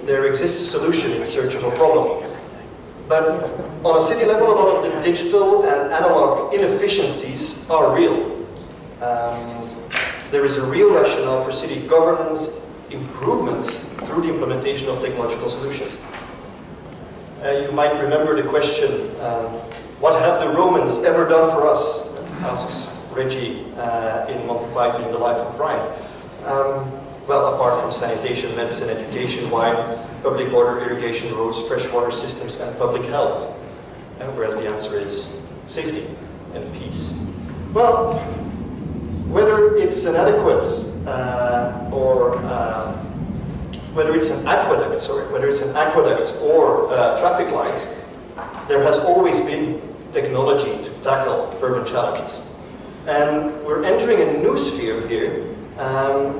there exists a solution in search of a problem. But on a city level, a lot of the digital and analog inefficiencies are real. There is a real rationale for city governance improvements through the implementation of technological solutions. You might remember the question, what have the Romans ever done for us? Asks Reggie in Monty Python in The Life of Brian. Well, apart from sanitation, medicine, education, wine, public order, irrigation, roads, freshwater systems, and public health. Whereas the answer is safety and peace. Well, whether it's an adequate whether it's an aqueduct or traffic lights, there has always been technology to tackle urban challenges. And we're entering a new sphere here,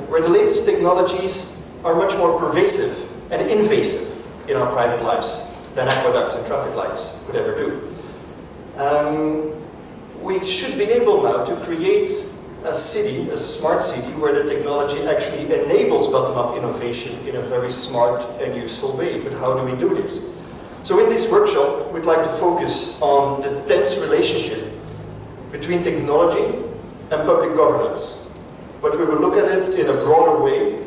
where the latest technologies are much more pervasive and invasive in our private lives than aqueducts and traffic lights could ever do. We should be able now to create a city, a smart city, where the technology actually enables bottom-up innovation in a very smart and useful way. But how do we do this? So in this workshop, we'd like to focus on the tense relationship between technology and public governance. But we will look at it in a broader way,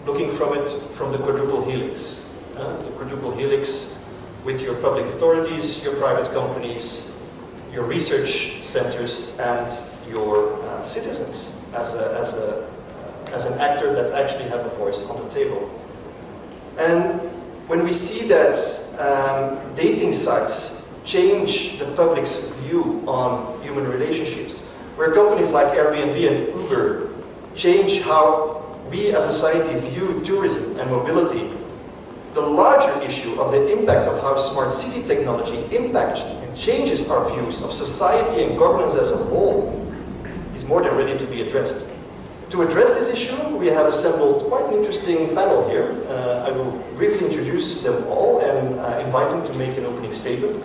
looking from the quadruple helix. The quadruple helix with your public authorities, your private companies, your research centers, and your citizens as an actor that actually have a voice on the table. And when we see that dating sites change the public's view on human relationships, where companies like Airbnb and Uber change how we as a society view tourism and mobility, the larger issue of the impact of how smart city technology impacts and changes our views of society and governance as a whole is more than ready to be addressed. To address this issue, we have assembled quite an interesting panel here. I will briefly introduce them all and invite them to make an opening statement.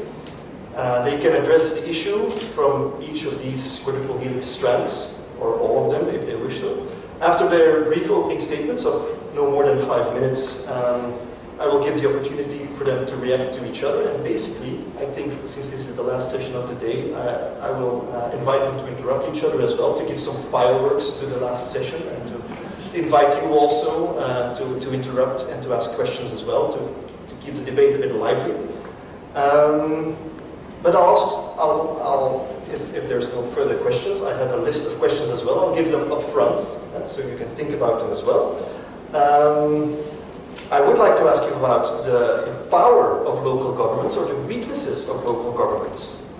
They can address the issue from each of these quadruple helix strands, or all of them if they wish to. After their brief opening statements of no more than 5 minutes, I will give the opportunity for them to react to each other, and basically, I think since this is the last session of the day, I will invite them to interrupt each other as well, to give some fireworks to the last session, and to invite you also to interrupt and to ask questions as well, to keep the debate a bit lively. But if there's no further questions, I have a list of questions as well. I'll give them up front, so you can think about them as well. I would like to ask you about the power of local governments, or the weaknesses of local governments,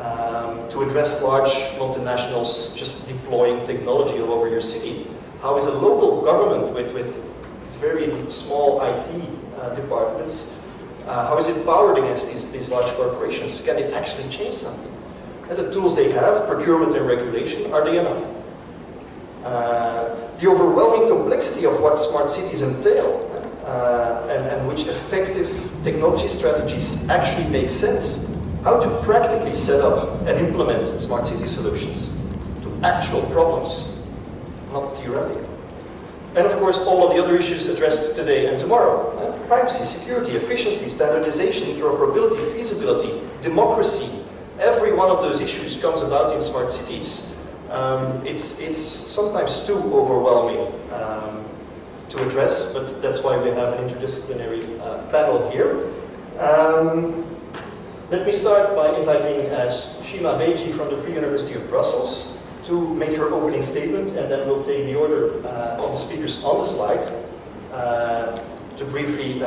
to address large multinationals just deploying technology all over your city. How is a local government with very small IT departments, how is it powered against these large corporations? Can it actually change something? And the tools they have, procurement and regulation, are they enough? The overwhelming complexity of what smart cities entail, and which effective technology strategies actually make sense. How to practically set up and implement smart city solutions to actual problems, not theoretical. And of course, all of the other issues addressed today and tomorrow. Privacy, security, efficiency, standardization, interoperability, feasibility, democracy. Every one of those issues comes about in smart cities. It's sometimes too overwhelming to address, but that's why we have an interdisciplinary panel here. Let me start by inviting Shima Beigi from the Free University of Brussels to make her opening statement, and then we'll take the order of the speakers on the slide to briefly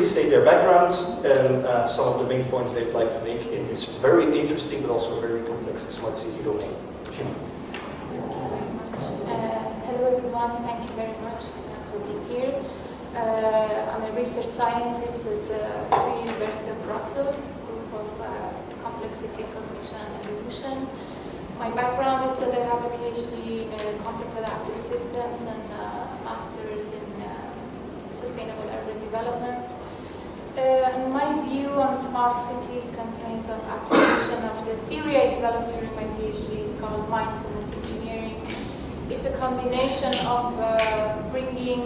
state their backgrounds and some of the main points they'd like to make in this very interesting but also very complex smart city domain. Shima. Hello everyone, thank you very much for being here. I'm a research scientist at the Free University of Brussels, group of complexity, cognition, and evolution. My background is that I have a PhD in complex adaptive systems and masters in sustainable urban development. And my view on smart cities contains an application of the theory I developed during my PhD. It's called mindfulness engineering. It is a combination of bringing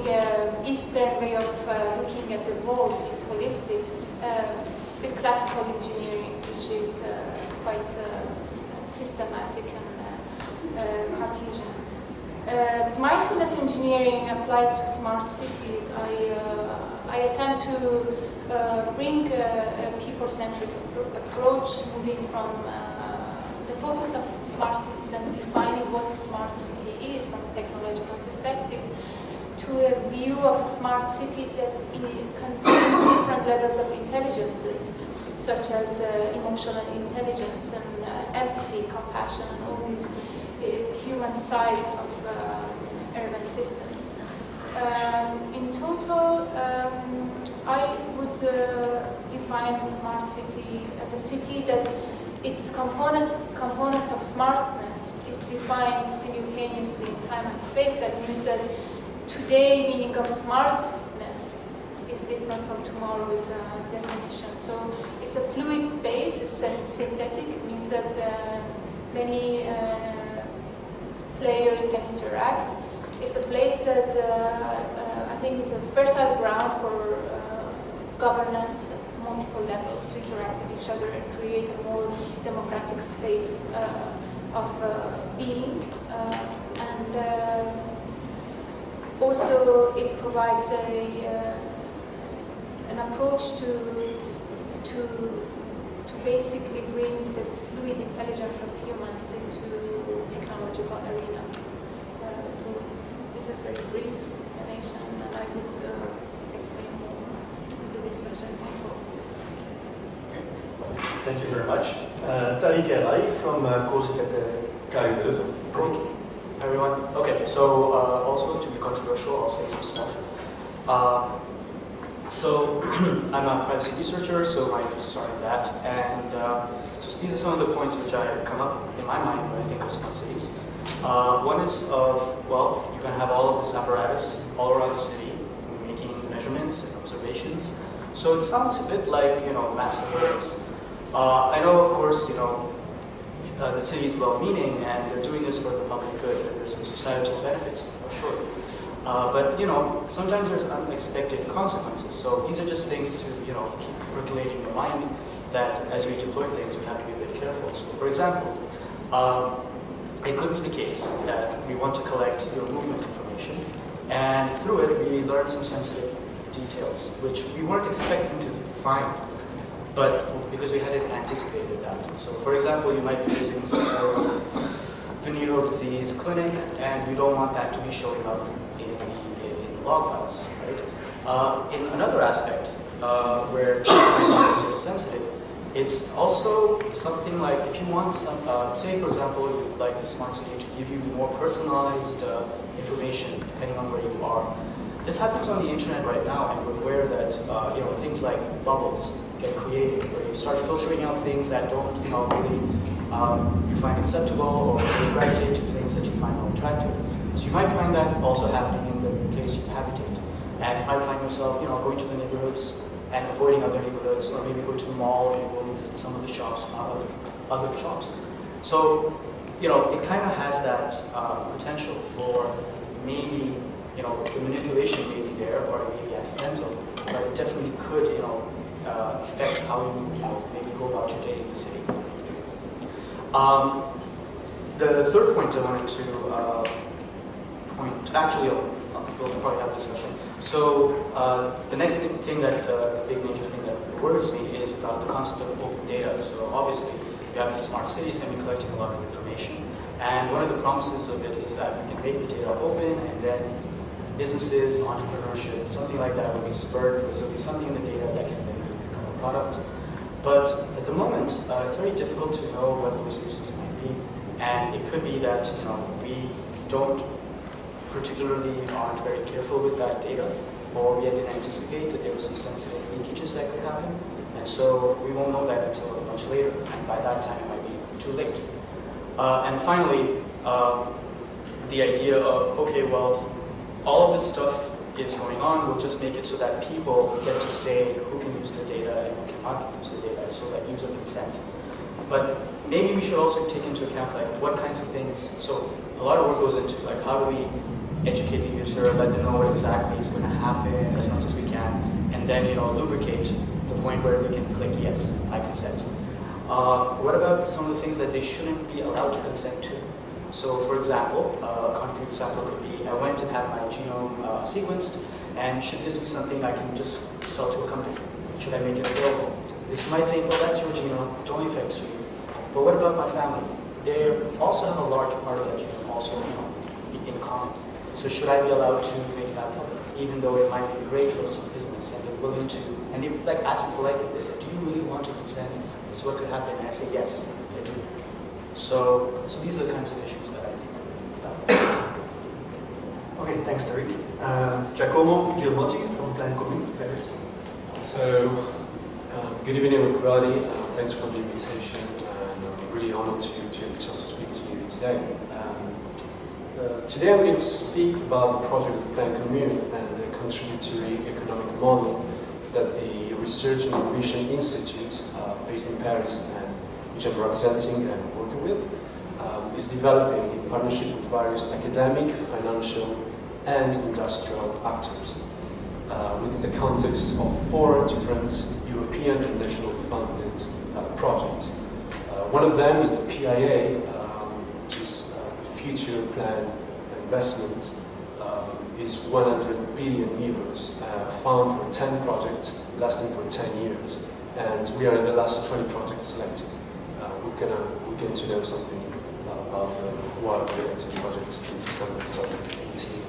Eastern way of looking at the world, which is holistic, with classical engineering, which is quite systematic and Cartesian. Mindfulness engineering applied to smart cities, I attempt to bring a people-centric approach, moving from the focus of smart cities and defining what smart city is from a technological perspective, to a view of a smart city that contains different levels of intelligences, such as emotional intelligence and empathy, compassion, and all these human sides of urban systems. In total, I would define a smart city as a city that its component of smartness is defined simultaneously in time and space. That means that today meaning of smartness is different from tomorrow's definition. So it's a fluid space, it's synthetic. It means that many players can interact. It's a place that I think is a fertile ground for governance at multiple levels to interact with each other and create a more democratic space of being. And also it provides an approach to basically bring the fluid intelligence of humans into technological arena. So this is very brief explanation, and I would explain more in the discussion afterwards. Thank you very much. Tariq Elahi from COSIC at the KU Leuven. Cool. Everyone. Okay, so also to be controversial, I'll say some stuff. So I'm a privacy researcher, so my interests are in that, and so these are some of the points which I come up in my mind when I think of smart cities. One is of, well, you can have all of this apparatus all around the city, making measurements and observations. So it sounds a bit like, mass surveillance. I know, of course, the city is well-meaning and they're doing this for the public good, and there's some societal benefits for sure. But sometimes there's unexpected consequences. So these are just things to keep percolating in your mind, that as we deploy things, we have to be a bit careful. So for example, it could be the case that we want to collect your movement information, and through it we learn some sensitive details which we weren't expecting to find, but because we hadn't anticipated that. So for example, you might be visiting some sort of venereal disease clinic, and you don't want that to be showing up in the log files, right? In another aspect, where things might be so sensitive, it's also something like if you want some, say for example, you'd like the smart city to give you more personalized information depending on where you are. This happens on the internet right now, and we're aware that things like bubbles get created, where you start filtering out things that don't really you find acceptable, or you gravitate to things that you find more attractive. So you might find that also happening in the place you habitate, and you might find yourself going to the neighborhoods and avoiding other neighborhoods, or maybe go to the mall and go visit some of the shops, other shops. So it kind of has that potential for maybe the manipulation may be there, or it may be accidental, but it definitely could affect how you maybe go about your day in the city. The third point I wanted to we'll probably have a discussion. So the next thing that, the big major thing that worries me is about the concept of open data. So obviously, you have the smart cities going to be collecting a lot of information, and one of the promises of it is that we can make the data open, and then businesses, entrepreneurship, something like that will be spurred because there'll be something in the data that can then become a product. But at the moment, it's very difficult to know what those uses might be, and it could be that we don't particularly aren't very careful with that data, or we didn't anticipate that there were some sensitive leakages that could happen, and so we won't know that until much later, and by that time it might be too late. And finally, the idea of, okay, well, all of this stuff is going on, we'll just make it so that people get to say who can use their data and who cannot use their data, so that user consent. But maybe we should also take into account like what kinds of things. So a lot of work goes into like how do we educate the user, let them know what exactly is going to happen as much as we can, and then lubricate the point where they can click yes, I consent. What about some of the things that they shouldn't be allowed to consent to? So for example, a concrete example could be I went and had my genome sequenced, and should this be something I can just sell to a company? Should I make it available? Because you might think, well, that's your genome, it only affects you. But what about my family? They also have a large part of that genome also in common. So should I be allowed to make that public? Even though it might be great for some business and they're willing to, and they like ask me politely, they said, do you really want to consent? This is what could happen. And I say, yes, I do. So these are the kinds of issues that I think about. Okay, thanks, Tariq. Giacomo, Gilmozzi from Plaine Commune. So, good evening, everybody. Thanks for the invitation. I'm really honored to have the chance to speak to you today. Today I'm going to speak about the project of Plaine Commune and the contributory economic model that the Research and Innovation Institute, based in Paris, and which I'm representing and working with, is developing in partnership with various academic, financial, and industrial actors, within the context of 4 different European and national funded projects. One of them is the PIA, which is the Future Plan Investment, is 100 billion euros, found for 10 projects lasting for 10 years. And we are in the last 20 projects selected. We're going to know something about the water-related projects in December 2018.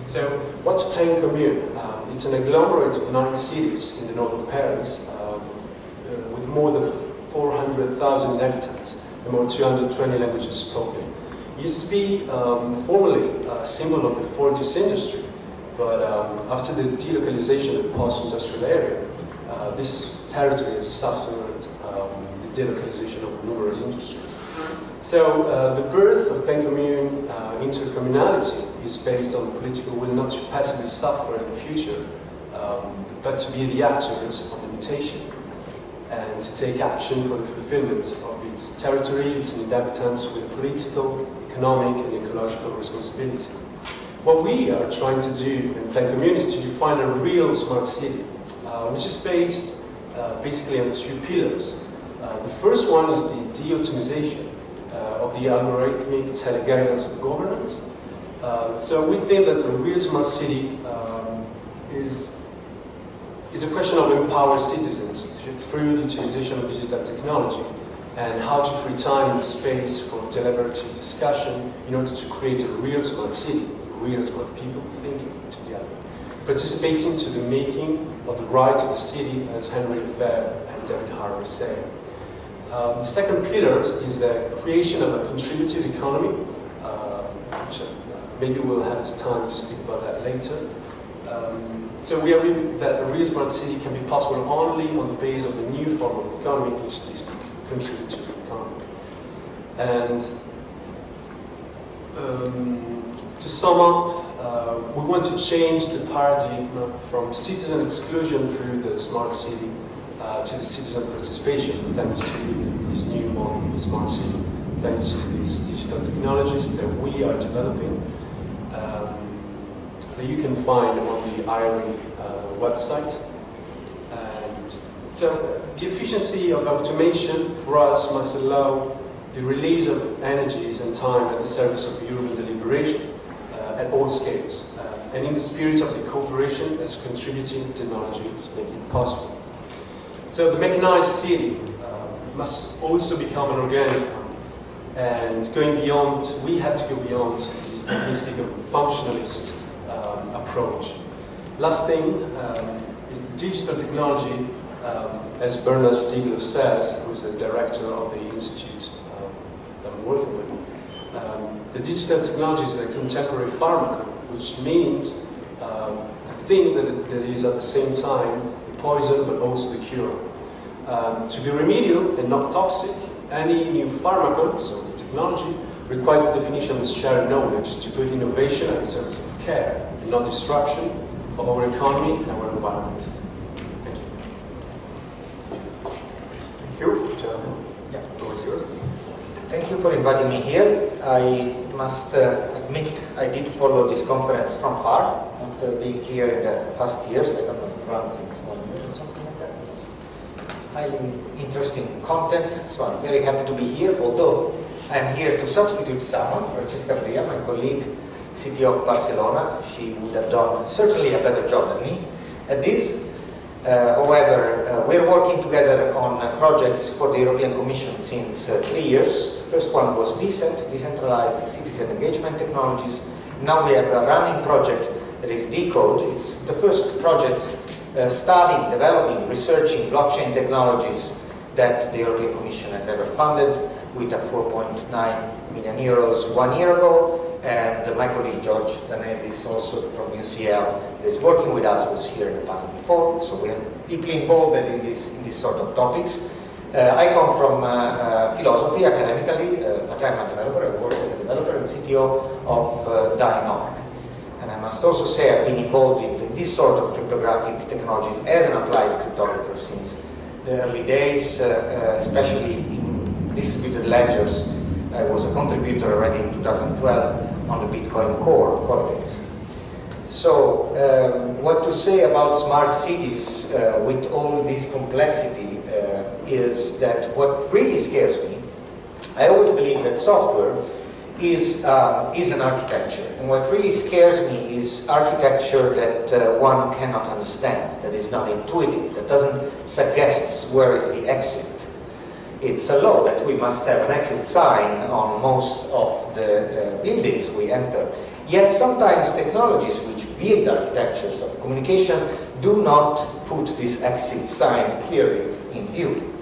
So, what's Plaine Commune? It's an agglomerate of 9 cities in the north of Paris, with more than 400,000 inhabitants and more than 220 languages spoken. It used to be formerly a symbol of the 4G industry, but after the delocalization of the post-industrial area, this territory has suffered the delocalization of numerous industries. So the birth of Plaine Commune intercommunality is based on the political will not to passively suffer in the future, but to be the actors of the mutation and to take action for the fulfillment of its territory, its inhabitants with political, economic and ecological responsibility. What we are trying to do in Plaine Commune is to define a real smart city, which is based basically on 2 pillars. The first one is the de-optimization of the algorithmic teleguidance of governance. So we think that the real smart city is a question of empowering citizens through the utilization of digital technology and how to free time and space for deliberative discussion in order to create a real smart city, real smart people thinking together, participating to the making of the right of the city, as Henry Lefebvre and David Harvey say. The second pillar is the creation of a contributive economy, which maybe we'll have the time to speak about that later. So we agree that a real smart city can be possible only on the basis of the new form of economy, which is to contribute to the economy. And to sum up, we want to change the paradigm from citizen exclusion through the smart city to the citizen participation, thanks to this new model of the smart city, thanks to these digital technologies that we are developing, that you can find on the ECRYPT website. And so the efficiency of automation for us must allow the release of energies and time at the service of European deliberation at all scales, and in the spirit of the cooperation as contributing technologies make it possible. So the mechanized city must also become an organic one, and going beyond, we have to go beyond this mechanistic and functionalist approach. Last thing is digital technology, as Bernard Stiegler says, who is the director of the institute that I'm working with. The digital technology is a contemporary pharmacon, which means the thing that is at the same time the poison but also the cure. To be remedial and not toxic, any new pharmacon, so the technology, requires the definition of shared knowledge to put innovation at the service of care and not disruption of our economy and our environment. Thank you. Thank you. Yeah, the floor is yours. thank you for inviting me here. I must admit I did follow this conference from far after being here in the past years. I don't know, in France since 1 year or something like that. It's highly interesting content, so I'm very happy to be here, although I'm here to substitute someone, Francesca Bria, my colleague, City of Barcelona. She would have done certainly a better job than me at this. However, we're working together on projects for the European Commission since 3 years. The first one was DECENT, Decentralized Citizen Engagement Technologies. Now we have a running project that is Decode. It's the first project studying, developing, researching blockchain technologies that the European Commission has ever funded, with a 4.9 million euros 1 year ago. And my colleague George Denis, also from UCL, is working with us, was here in the panel before, so we are deeply involved in these sort of topics. I come from philosophy academically, but I'm a developer. I work as a developer and CTO of Dynorg. And I must also say I've been involved in this sort of cryptographic technologies as an applied cryptographer since the early days, especially in distributed ledgers. I was a contributor already in 2012 on the Bitcoin core days. So, what to say about smart cities with all this complexity is that what really scares me, I always believe that software is an architecture, and what really scares me is architecture that one cannot understand, that is not intuitive, that doesn't suggest where is the exit. It's a law that we must have an exit sign on most of the buildings we enter. Yet sometimes technologies which build architectures of communication do not put this exit sign clearly in view.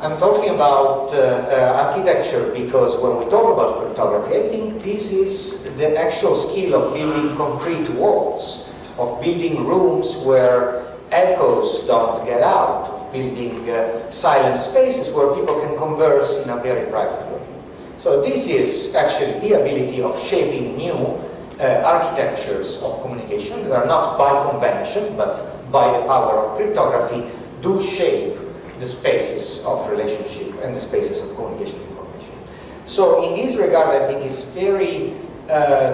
I'm talking about architecture because when we talk about cryptography, I think this is the actual skill of building concrete walls, of building rooms where echoes don't get out, of building silent spaces where people can converse in a very private way. So this is actually the ability of shaping new architectures of communication that are not by convention, but by the power of cryptography, do shape the spaces of relationship and the spaces of communication information. So in this regard, I think it's very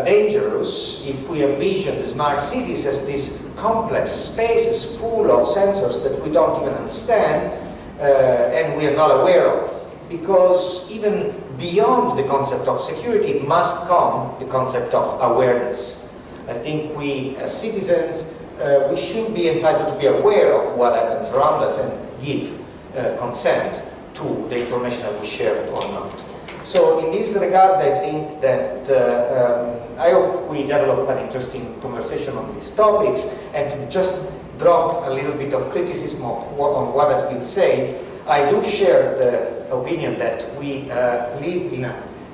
dangerous if we envision the smart cities as these complex spaces full of sensors that we don't even understand and we are not aware of, because even beyond the concept of security must come the concept of awareness. I think we as citizens we should be entitled to be aware of what happens around us and give consent to the information that we share or not. So in this regard, I think that I hope we develop an interesting conversation on these topics, and to just drop a little bit of criticism on what has been said. I do share the opinion that we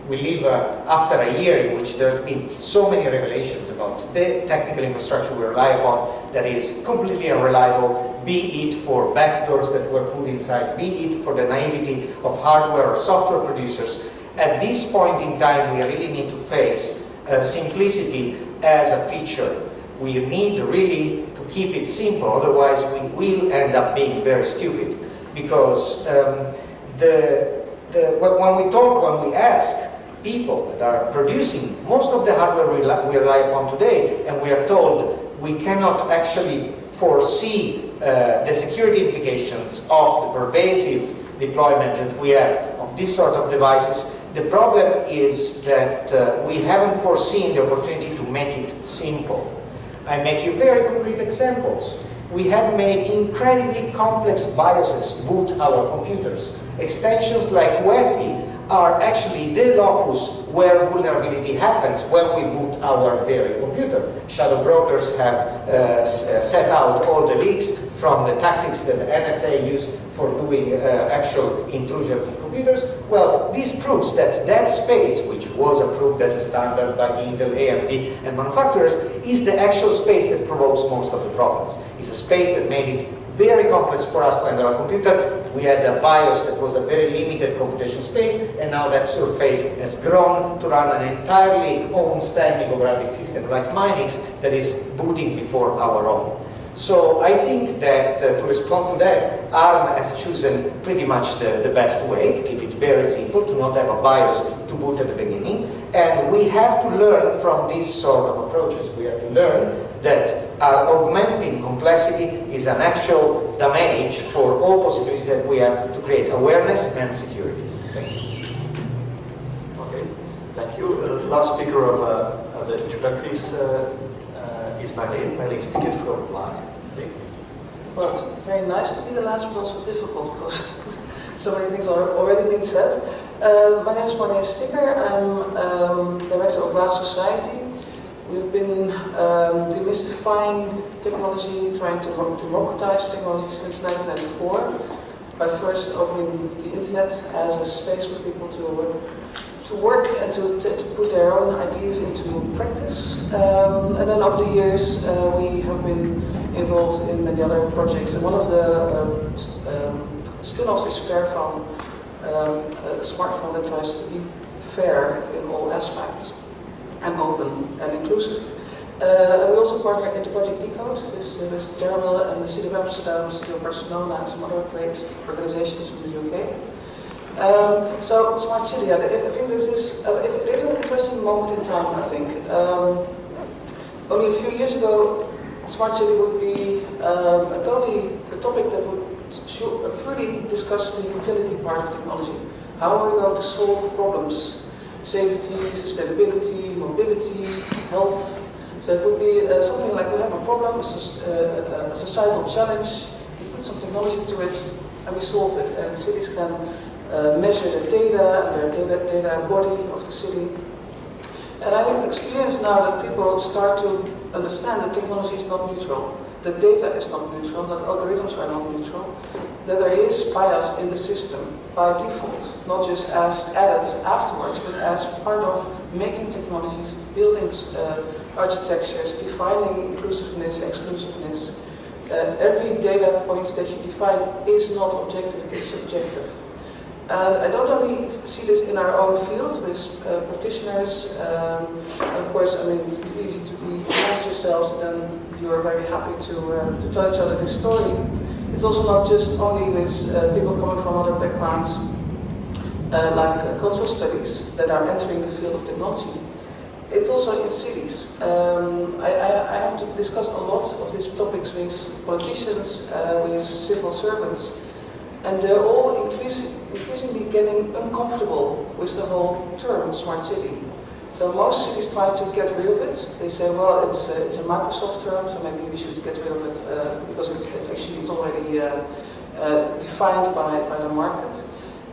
live after a year in which there's been so many revelations about the technical infrastructure we rely upon that is completely unreliable, be it for backdoors that were put inside, be it for the naivety of hardware or software producers. At this point in time, we really need to face simplicity as a feature. We need really to keep it simple, otherwise we will end up being very stupid. Because when we ask people that are producing most of the hardware we rely upon today, and we are told we cannot actually foresee the security implications of the pervasive deployment that we have of this sort of devices, the problem is that we haven't foreseen the opportunity to make it simple. I make you very concrete examples. We have made incredibly complex BIOSes boot our computers. Extensions like UEFI are actually the locus where vulnerability happens when we boot our very computer. Shadow brokers have set out all the leaks from the tactics that the NSA used for doing actual intrusion in computers. Well, this proves that that space, which was approved as a standard by Intel, AMD, and manufacturers, is the actual space that provokes most of the problems. It's a space that made it very complex for us to enter a computer. We had a BIOS that was a very limited computation space, and now that surface has grown to run an entirely own standing operating system like Minix that is booting before our own. So I think that to respond to that, ARM has chosen pretty much the best way to keep it very simple, to not have a BIOS to boot at the beginning. And we have to learn from these sort of approaches. We have to learn that augmenting complexity is an actual damage for all possibilities that we have to create awareness and security. Okay, thank you. Last speaker of the introductories is Marleen Stikker from Plaine. Well, it's very nice to be the last, but also difficult because so many things are already been said. My name is Marleen Stikker. I'm director of Raad Society. We've been demystifying technology, trying to democratize technology since 1994 by first opening the internet as a space for people to work and to put their own ideas into practice. And then over the years we have been involved in many other projects. And one of the spin-offs is Fairphone, a smartphone that tries to be fair in all aspects and open and inclusive. And we also partner in the project Decode with Jaromil and the City of Amsterdam, City of Barcelona and some other great organizations from the UK. So smart city, I think this is it is an interesting moment in time. I think only a few years ago, smart city would be a topic that would purely discuss the utility part of technology. How are we going to solve problems? Safety, sustainability, mobility, health. So it would be something like we have a problem, a societal challenge. We put some technology to it, and we solve it. And cities can measure their data, their data body of the city. And I experience now that people start to understand that technology is not neutral, that data is not neutral, that algorithms are not neutral, that there is bias in the system by default, not just as added afterwards, but as part of making technologies, building architectures, defining inclusiveness, exclusiveness. Every data point that you define is not objective, is subjective. And I don't only see this in our own field with practitioners, and of course, I mean, it's easy to be amongst yourselves and you are very happy to tell each other this story. It's also not just only with people coming from other backgrounds, like cultural studies, that are entering the field of technology. It's also in cities. I have to discuss a lot of these topics with politicians, with civil servants, and they're all increasingly getting uncomfortable with the whole term smart city. So most cities try to get rid of it. They say, well, it's a Microsoft term, so maybe we should get rid of it because it's already defined by the market.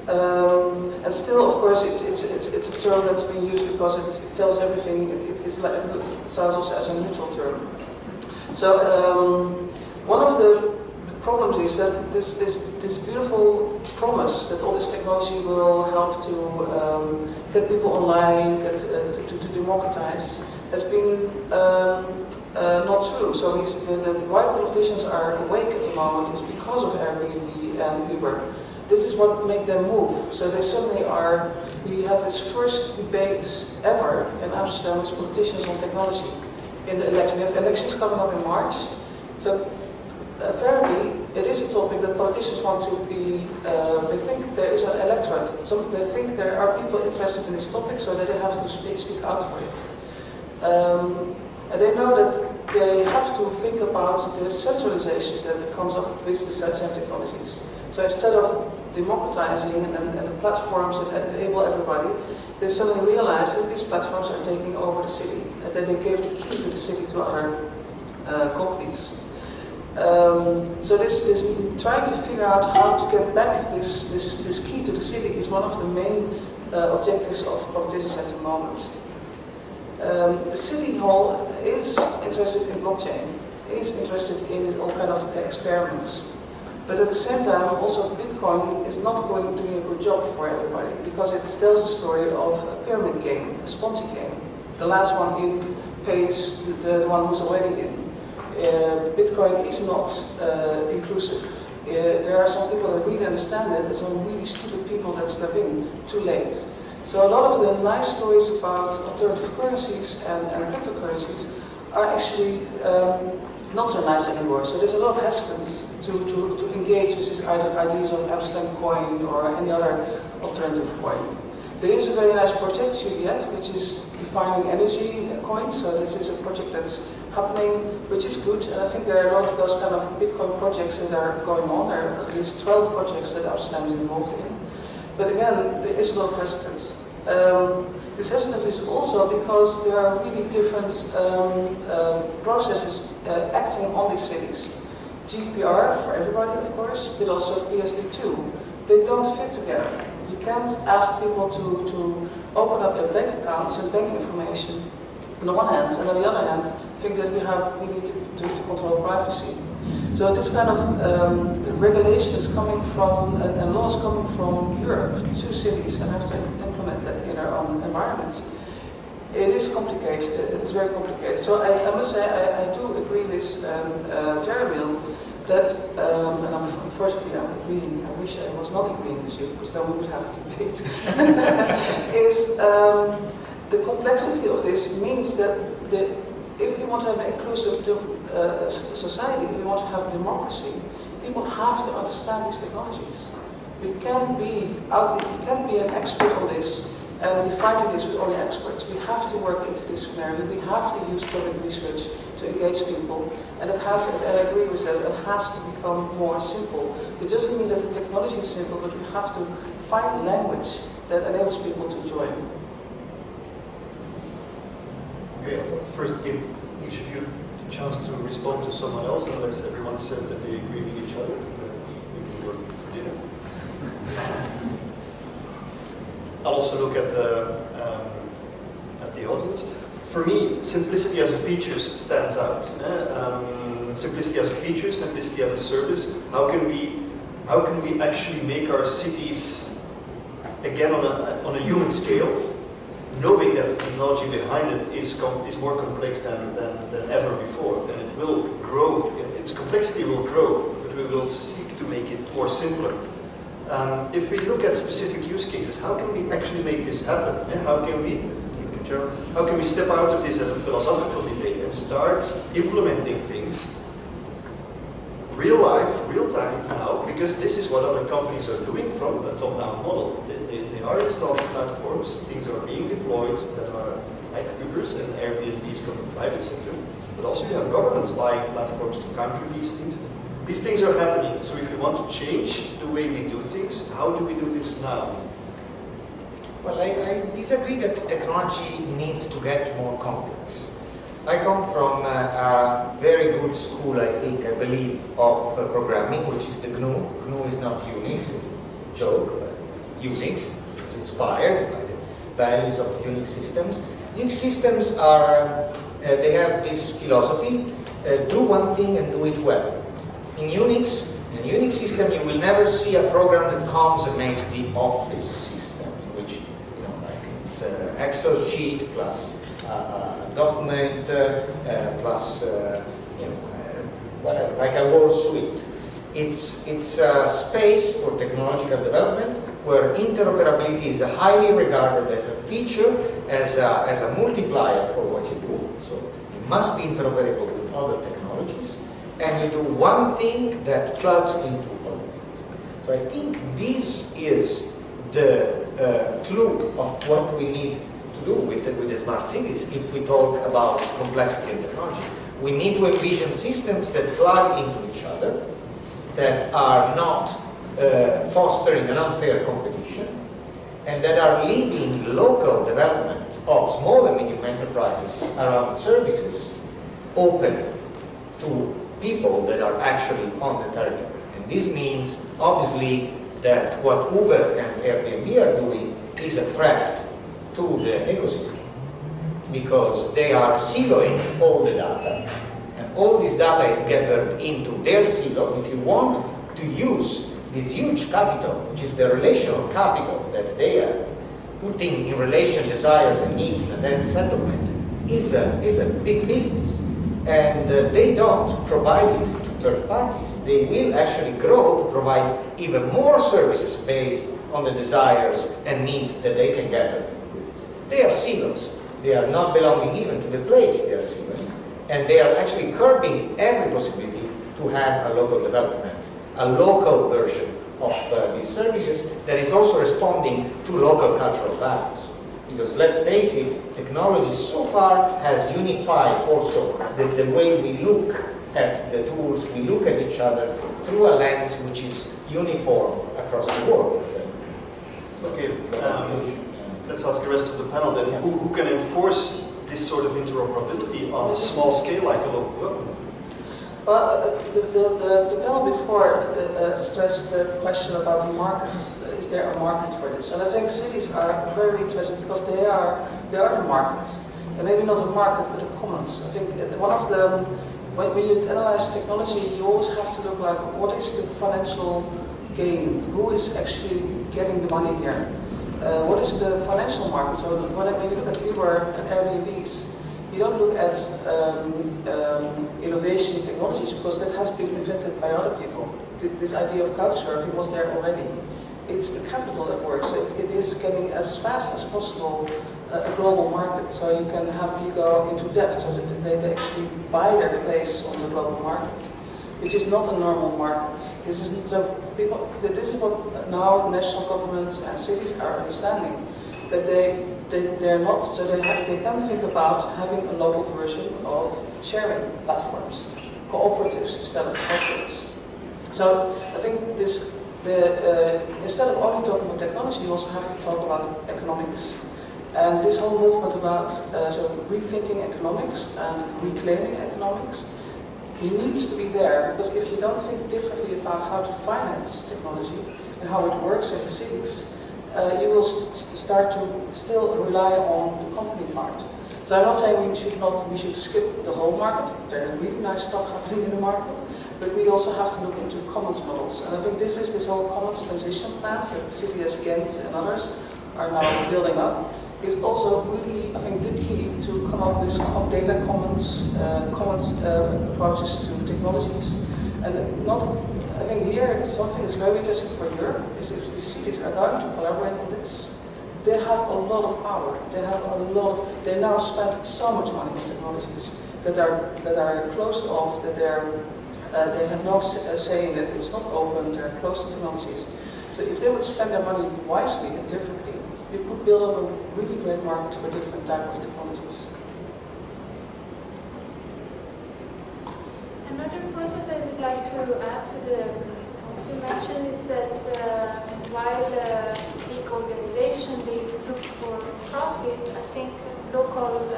And still, of course, it's a term that's being used because it tells everything. It sounds also as a neutral term. So one of the problems is that this beautiful promise that all this technology will help to get people online, to democratize, has been not true. So why politicians are awake at the moment is because of Airbnb and Uber. This is what made them move. So they suddenly are. We had this first debate ever in Amsterdam with politicians on technology. In the election, we have elections coming up in March. So apparently, it is a topic that politicians want to be, they think there is an electorate, they think there are people interested in this topic, so that they have to speak out for it. And they know that they have to think about the centralization that comes up with the same technologies. So instead of democratizing and the platforms that enable everybody, they suddenly realize that these platforms are taking over the city, and that they gave the key to the city to other companies. So this trying to figure out how to get back this key to the city is one of the main objectives of politicians at the moment. The city hall is interested in blockchain, is interested in all kind of experiments, but at the same time also Bitcoin is not doing a good job for everybody because it tells the story of a pyramid game, a Ponzi game. The last one in pays the one who's already in. Bitcoin is not inclusive. There are some people that really understand it, and some really stupid people that step in too late. So a lot of the nice stories about alternative currencies and cryptocurrencies are actually not so nice anymore. So there's a lot of hesitance to engage with these ideas of Amsterdam coin or any other alternative coin. There is a very nice project, Juliet, which is defining energy coins. So this is a project that's happening, which is good. And I think there are a lot of those kind of Bitcoin projects that are going on. There are at least 12 projects that Amsterdam is involved in. But again, there is a lot of hesitance. This hesitance is also because there are really different processes acting on these cities. GDPR for everybody, of course, but also PSD2. They don't fit together. You can't ask people to open up their bank accounts and bank information on the one hand, and on the other hand, think that we need to control privacy. So this kind of regulations coming from and laws coming from Europe to cities and have to implement that in their own environments. It is complicated. It is very complicated. So I must say I do agree with Jaromil that, and unfortunately I'm agreeing. I wish I was not agreeing with you because then we would have a debate. is the complexity of this means that if we want to have an inclusive society, if we want to have democracy, people have to understand these technologies. We can't be an expert on this and defining this with only experts. We have to work interdisciplinarily. We have to use public research to engage people, and it has. And I agree with that. It has to become more simple. It doesn't mean that the technology is simple, but we have to find language that enables people to join. Okay, I'll first give each of you the chance to respond to someone else, unless everyone says that they agree with each other. We can go for dinner. I'll also look at the audience. For me, simplicity as a feature stands out. Simplicity as a feature, simplicity as a service. How can we actually make our cities again on a human scale, knowing that the technology behind it is more complex than ever before, and it will grow. Its complexity will grow, but we will seek to make it more simpler. If we look at specific use cases, how can we actually make this happen? How can we step out of this as a philosophical debate and start implementing things real life, real time now? Because this is what other companies are doing from a top-down model. They are installing platforms, things are being deployed that are like Ubers and Airbnbs from the private sector, but also you have governments buying platforms to counter these things. These things are happening, so if we want to change the way we do things, how do we do this now? Well, I disagree that technology needs to get more complex. I come from a very good school, I believe, of programming, which is the GNU. GNU is not Unix, it's a joke, but it's Unix. It's inspired by the values of Unix systems. Unix systems are, they have this philosophy, do one thing and do it well. In a Unix system, you will never see a program that comes and makes the Office system, in which, it's an Excel sheet plus document plus, whatever, like a whole suite. It's a space for technological development where interoperability is highly regarded as a feature, as a multiplier for what you do. So it must be interoperable with other technologies. And you do one thing that plugs into other things. So I think this is the clue of what we need to do with the smart cities if we talk about complexity and technology. We need to envision systems that plug into each other, that are not fostering an unfair competition, and that are leaving local development of small and medium enterprises around services open to people that are actually on the territory. And this means, obviously, that what Uber and Airbnb are doing is a threat to the ecosystem, because they are siloing all the data, and all this data is gathered into their silo. If you want to use this huge capital, which is the relational capital that they have, putting in relation desires and needs and then settlement, is a big business. And they don't provide it to third parties. They will actually grow to provide even more services based on the desires and needs that they can gather with this. They are silos. They are not belonging even to the place they are siloing. And they are actually curbing every possibility to have a local development, a local version of these services that is also responding to local cultural values. Because let's face it, technology so far has unified also the way we look at the tools, we look at each other through a lens which is uniform across the world. Okay, let's ask the rest of the panel then. Yeah. Who can enforce this sort of interoperability on a small scale like a local government? Well, the panel before stressed the question about the market. Is there a market for this? And I think cities are very interesting because they are the market. And maybe not a market, but a commons. I think one of the, when you analyze technology, you always have to look like, what is the financial gain? Who is actually getting the money here? What is the financial market? So when you look at Uber and Airbnbs, you don't look at innovation technologies because that has been invented by other people. This idea of culture, I think, was there already. It's the capital that works. It is getting as fast as possible a global market, so you can have people go into debt, so that they actually buy their place on the global market, which is not a normal market. This is This is what now national governments and cities are understanding, that they're not, so they can think about having a local version of sharing platforms, cooperatives instead of corporates. So I think this. Instead of only talking about technology, you also have to talk about economics. And this whole movement about rethinking economics and reclaiming economics needs to be there, because if you don't think differently about how to finance technology and how it works in the cities, you will start to still rely on the company part. So I'm not saying we should skip the whole market. There's really nice stuff happening in the market. But we also have to look into commons models. And I think this whole commons transition plans that the city as Ghent and others are now building up is also really, I think, the key to come up with data commons, approaches to technologies. And I think here something is very interesting for Europe is if the cities are going to collaborate on this. They have a lot of power. They now spend so much money on technologies that are closed off, that they have no say in it, it's not open, they're closed technologies. So if they would spend their money wisely and differently, you could build up a really great market for different types of technologies. Another point that I would like to add to the points you mentioned is that while big organizations, they look for profit, I think local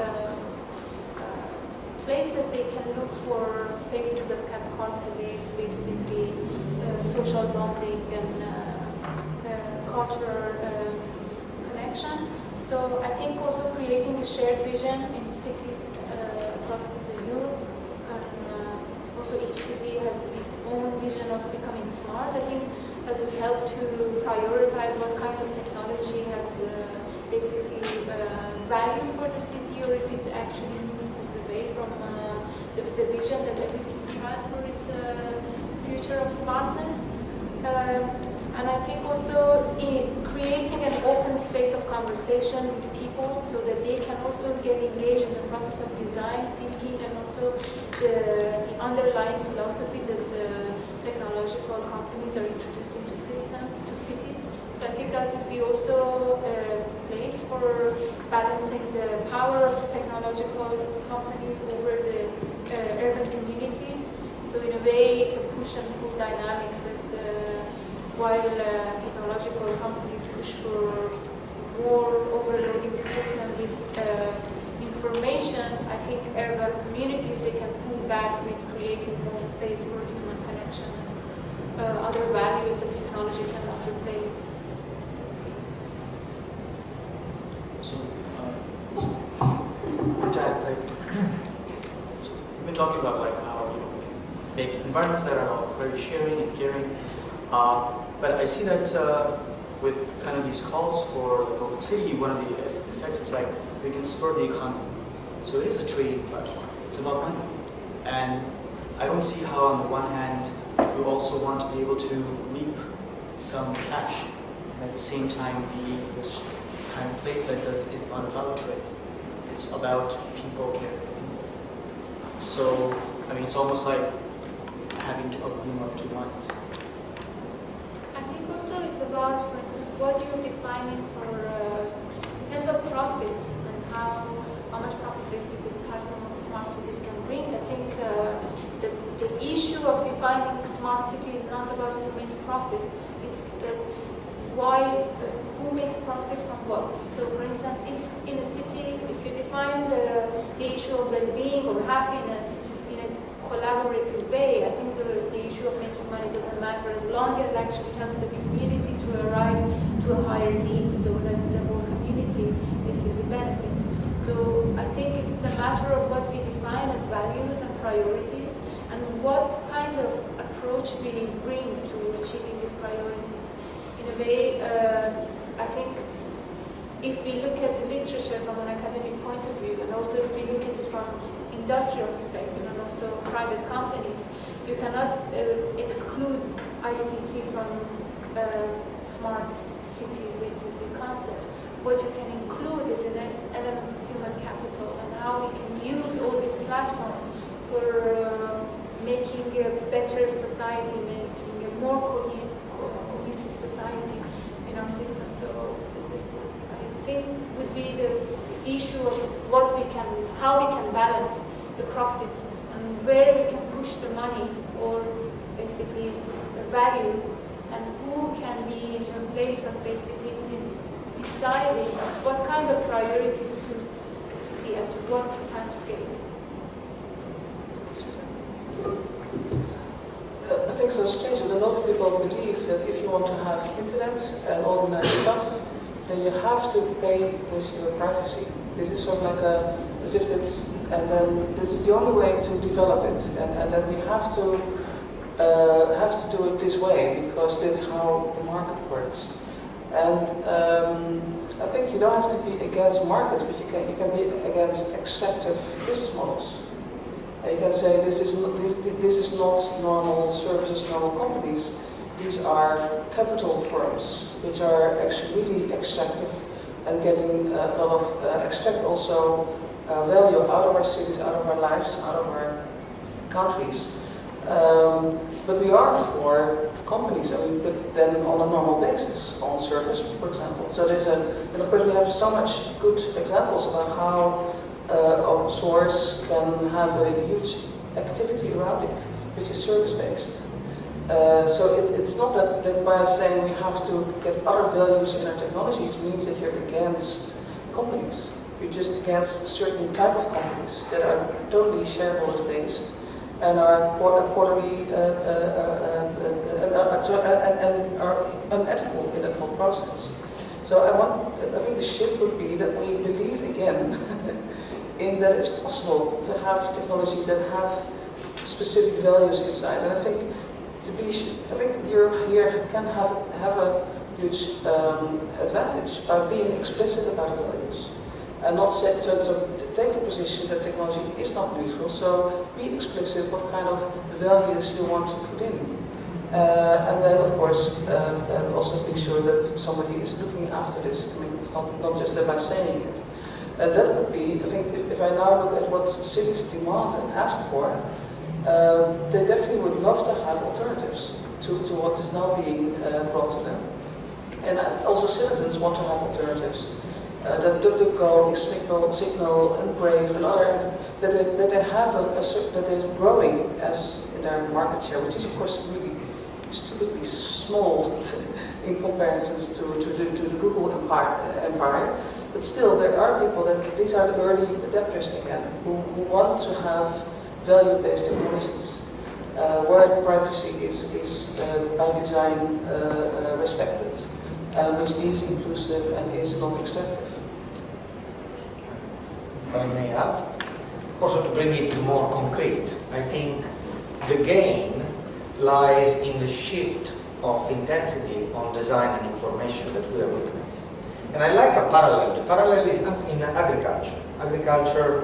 places, they can look for spaces that can cultivate basically social bonding and cultural connection. So I think also creating a shared vision in cities across Europe, and also each city has its own vision of becoming smart. I think that would help to prioritize what kind of technology has basically value for the city, or if it actually moves away from the vision that every city has for its future of smartness. And I think also in creating an open space of conversation with people so that they can also get engaged in the process of design thinking, and also the underlying philosophy that technological companies are introducing to systems, to cities. So I think that would be also a place for balancing the power of technological companies over the urban communities. So in a way, it's a push and pull dynamic that while technological companies push for more overloading the system with information, I think urban communities, they can pull back with creating more space for human connection and other values that technology cannot replace. So, we've been talking about like how we can make environments that are very sharing and caring. But I see that with kind of these calls for the open city, one of the effects is like we can spur the economy. So it is a trading platform. It's about money. And I don't see how on the one hand you also want to be able to reap some cash and at the same time be this kind of place that is not about trade. It's about people caring for people. So, I mean, it's almost like having a room of two minds. I think also it's about, for instance, what you're defining for, in terms of profit and how much profit basically the platform of smart cities can bring. I think the issue of defining smart city is not about who makes profit. It's who makes profit from what. So for instance, if in a city, if you define the issue of well-being or happiness in a collaborative way, I think the issue of making money doesn't matter as long as actually helps the community to arrive to a higher need so that the whole community basically benefits. So I think it's the matter of what we define as values and priorities and what kind of approach we bring to achieving these priorities. In a way, I think if we look at the literature from an academic point of view, and also if we look at it from industrial perspective and also private companies, you cannot exclude ICT from smart cities basically concept. What you can include is an element of human capital and how we can use all these platforms for making a better society, making a more cohesive society in our system. So this is what I think would be the issue of what we can, how we can balance the profit and where we can push the money or basically the value and who can be in a place of basically deciding what kind of priorities suits the city at what time scale. I think so strange that a lot of people believe that if you want to have internet and all the nice stuff, then you have to pay with your privacy. This is sort of like as if it's, and then this is the only way to develop it, and then we have to do it this way because that's how the market works. And I think you don't have to be against markets, but you can be against extractive business models. And you can say this is not normal services, normal companies. These are capital firms, which are actually really extractive and getting a lot of extract also value out of our cities, out of our lives, out of our countries. But we are for companies, but then on a normal basis, on service, for example. So there's and of course we have so much good examples about how open source can have a huge activity around it, which is service-based. So it's not that by saying we have to get other values in our technologies means that you're against companies. You're just against a certain type of companies that are totally shareholders-based and are quarterly and are unethical in that whole process. So I think the shift would be that we believe again in that it's possible to have technology that have specific values inside. And I think you here can have a huge advantage by being explicit about the values. And not take the position that technology is not neutral, so be explicit what kind of values you want to put in. And then, of course, also be sure that somebody is looking after this. I mean, it's not just by saying it. That could be, I think, if I now look at what cities demand and ask for, they definitely would love to have alternatives to what is now being brought to them. And also citizens want to have alternatives. That DuckDuckGo, Signal, and Brave, and other that they have that is growing as in their market share, which is of course really stupidly small in comparison to the Google empire. But still, there are people these are the early adapters again who want to have value-based technologies where privacy is by design respected. Which is inclusive and is non-extractive. If I may add, also to bring it more concrete, I think the gain lies in the shift of intensity on design and information that we are witnessing. And I like a parallel. The parallel is in agriculture. Agriculture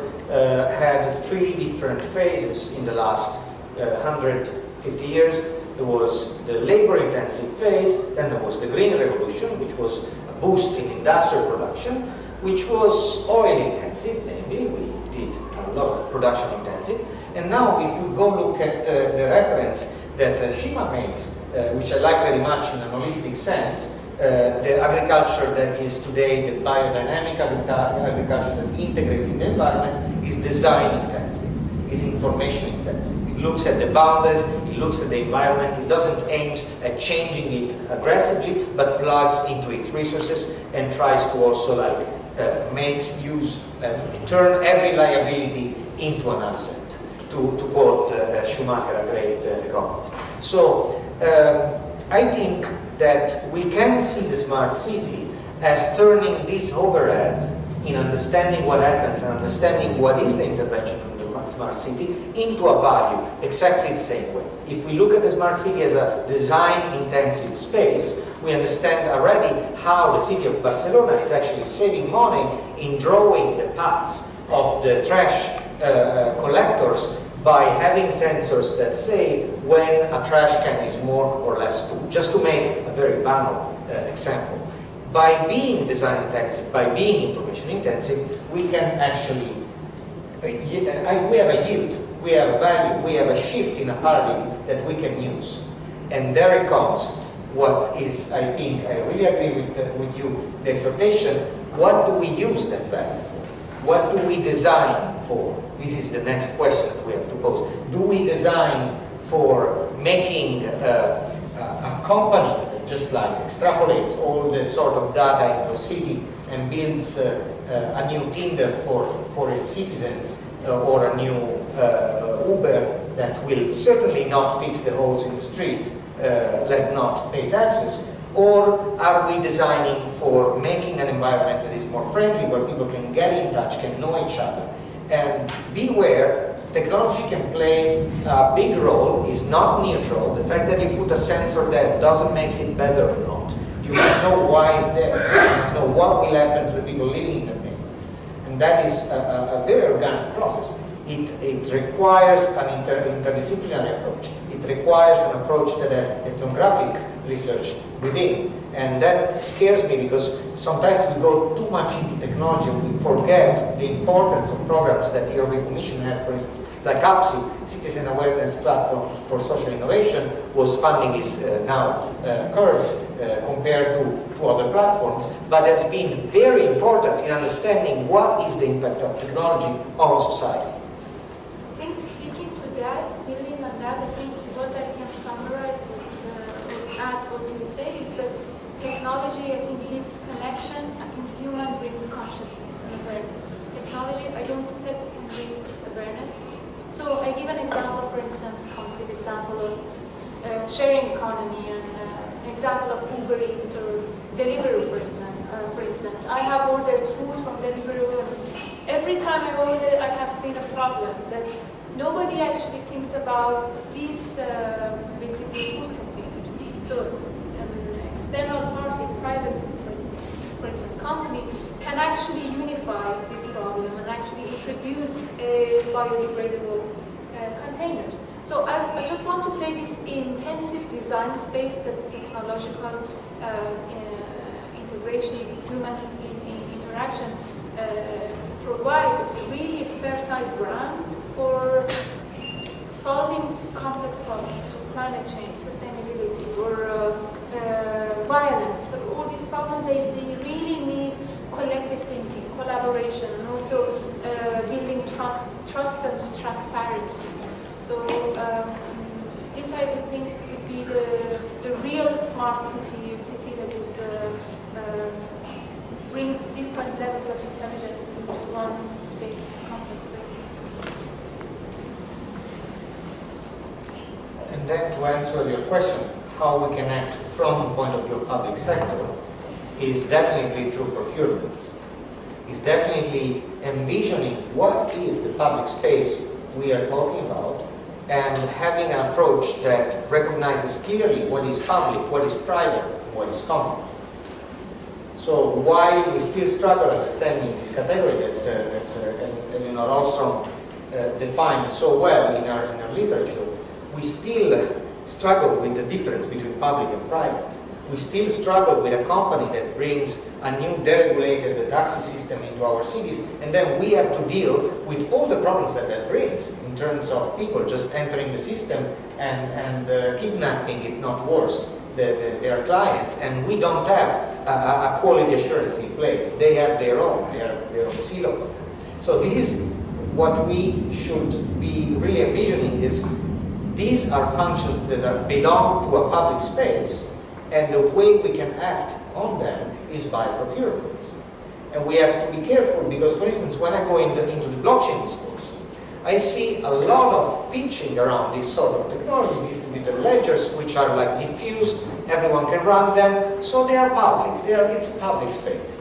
had three different phases in the last 150 years. There was the labor-intensive phase, then there was the green revolution, which was a boost in industrial production, which was oil-intensive, namely we did a a lot of production intensive. And now if we go look at the reference that Shima makes, which I like very much in a holistic sense, the agriculture that is today the biodynamic agriculture that integrates in the environment is design intensive, is information intensive. It looks at the boundaries, it looks at the environment, it doesn't aim at changing it aggressively, but plugs into its resources and tries to also like makes use, turn every liability into an asset, to quote Schumacher, a great economist. So I think that we can see the smart city as turning this overhead in understanding what happens and understanding what is the intervention in the smart city into a value exactly the same way. If we look at the smart city as a design-intensive space, we understand already how the city of Barcelona is actually saving money in drawing the paths of the trash collectors by having sensors that say when a trash can is more or less full. Just to make a very banal example. By being design intensive, by being information intensive, we can actually, we have a yield, we have a value, we have a shift in a paradigm that we can use. And there it comes what is, I think, I really agree with you, the exhortation, what do we use that value for? What do we design for? This is the next question that we have to pose. Do we design for making a company that just like extrapolates all the sort of data into a city and builds a new Tinder for its citizens or a new Uber that will certainly not fix the holes in the street, let not pay taxes? Or are we designing for making an environment that is more friendly, where people can get in touch, can know each other? And beware, technology can play a big role, is not neutral. The fact that you put a sensor there doesn't make it better or not. You must know why it's there. You must know what will happen to the people living in the neighborhood. And that is a very organic process. It requires an interdisciplinary approach. It requires an approach that has ethnographic research within. And that scares me because sometimes we go too much into technology and we forget the importance of programs that the European Commission had, for instance, like APSI, Citizen Awareness Platform for Social Innovation, whose funding is now curbed compared to other platforms, but has been very important in understanding what is the impact of technology on society. I think speaking to that, building on that, I think what I can summarize or add what you say is that technology, I think, needs connection. I think human brings consciousness and awareness. Technology, I don't think that can bring awareness. So I give an example, for instance, a concrete example of sharing economy and an example of Uber Eats or Deliveroo, for instance. I have ordered food from Deliveroo, and every time I order, I have seen a problem that nobody actually thinks about these basically food containers. So an external party, private, for instance, company, can actually unify this problem and actually introduce biodegradable containers. So I just want to say this intensive design space, the technological integration with human interaction provides a really fertile ground for solving complex problems such as climate change, sustainability, or violence. So all these problems, they really need collective thinking, collaboration, and also building trust and transparency. So this, I would think, would be the real smart city, that is brings different levels of intelligence into one space, complex space. And then to answer your question, how we can act from the point of view of public sector is definitely through procurements. It's definitely envisioning what is the public space we are talking about and having an approach that recognizes clearly what is public, what is private, what is common. So while we still struggle understanding this category that Elinor Ostrom defined so well in our literature, we still struggle with the difference between public and private. We still struggle with a company that brings a new deregulated taxi system into our cities, and then we have to deal with all the problems that that brings in terms of people just entering the system and kidnapping, if not worse, their clients, and we don't have a quality assurance in place. They have their own seal of it. So this is what we should be really envisioning, is these are functions that belong to a public space, and the way we can act on them is by procurements. And we have to be careful because, for instance, when I go into the blockchain discourse, I see a lot of pitching around this sort of technology, distributed ledgers, which are like diffused, everyone can run them, so they are public. It's a public space.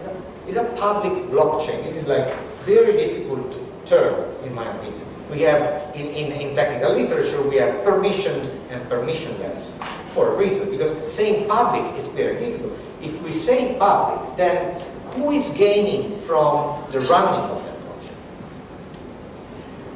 It's a public blockchain. This is like very difficult term, in my opinion. We have, in technical literature, we have permissioned and permissionless for a reason, because saying public is very difficult. If we say public, then who is gaining from the running of that blockchain?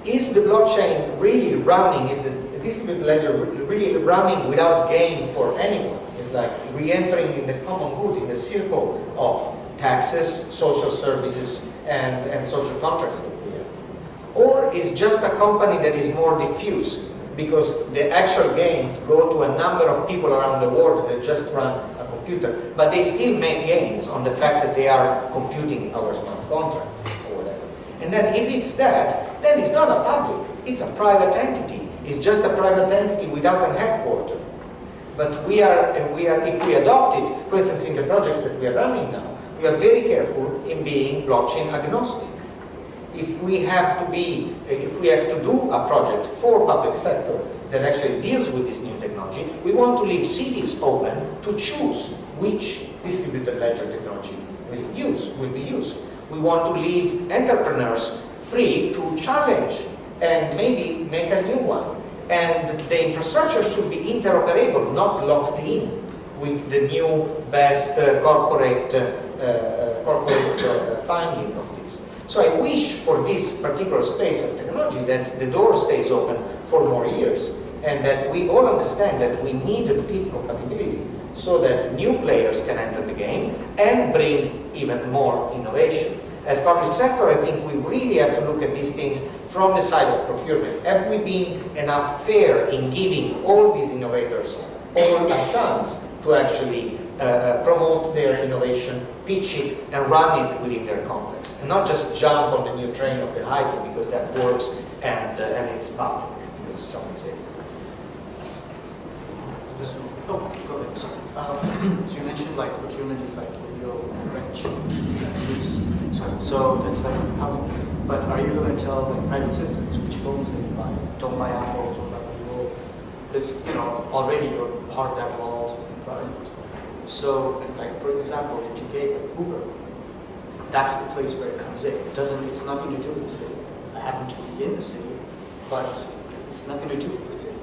Is the blockchain really running, is the distributed ledger really running without gain for anyone? It's like re-entering in the common good, in the circle of taxes, social services, and social contracts that we have. Or is just a company that is more diffuse, because the actual gains go to a number of people around the world that just run a computer, but they still make gains on the fact that they are computing our smart contracts or whatever. And then if it's that, then it's not a public, it's a private entity. It's just a private entity without a headquarter. But if we adopt it, for instance, in the projects that we are running now, we are very careful in being blockchain agnostic. If we have to do a project for public sector that actually deals with this new technology, we want to leave cities open to choose which distributed ledger technology will be used. We want to leave entrepreneurs free to challenge and maybe make a new one. And the infrastructure should be interoperable, not locked in with the new best corporate finding of this. So I wish for this particular space of technology that the door stays open for more years, and that we all understand that we need to keep compatibility so that new players can enter the game and bring even more innovation. As public sector, I think we really have to look at these things from the side of procurement. Have we been enough fair in giving all these innovators all a chance to actually promote their innovation, pitch it, and run it within their context, and not just jump on the new train of the hype because that works and it's public, because someone says. Go ahead. So you mentioned like procurement is like a real wrench. So that's like powerful. But are you going to tell like private citizens which phones they buy? Don't buy Apple, don't buy Google, because already you're part of that walled environment. So, like for example, that you gave Uber, that's the place where it comes in. It's nothing to do with the city. I happen to be in the city, but it's nothing to do with the city.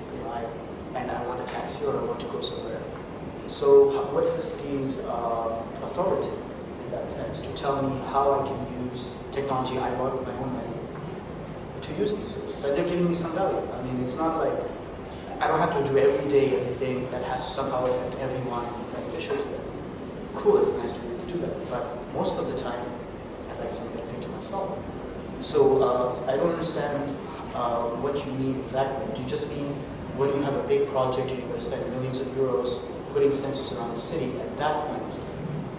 And I want a taxi or I want to go somewhere. So, what is the city's authority in that sense to tell me how I can use technology I bought with my own money to use these services? And they're giving me some value. I mean, it's not like I don't have to do every day anything that has to somehow affect everyone beneficial to them. Cool, it's nice to do that, but most of the time, I'd like something to myself. So I don't understand what you mean exactly. Do you just mean when you have a big project and you're going to spend millions of euros putting sensors around the city, at that point,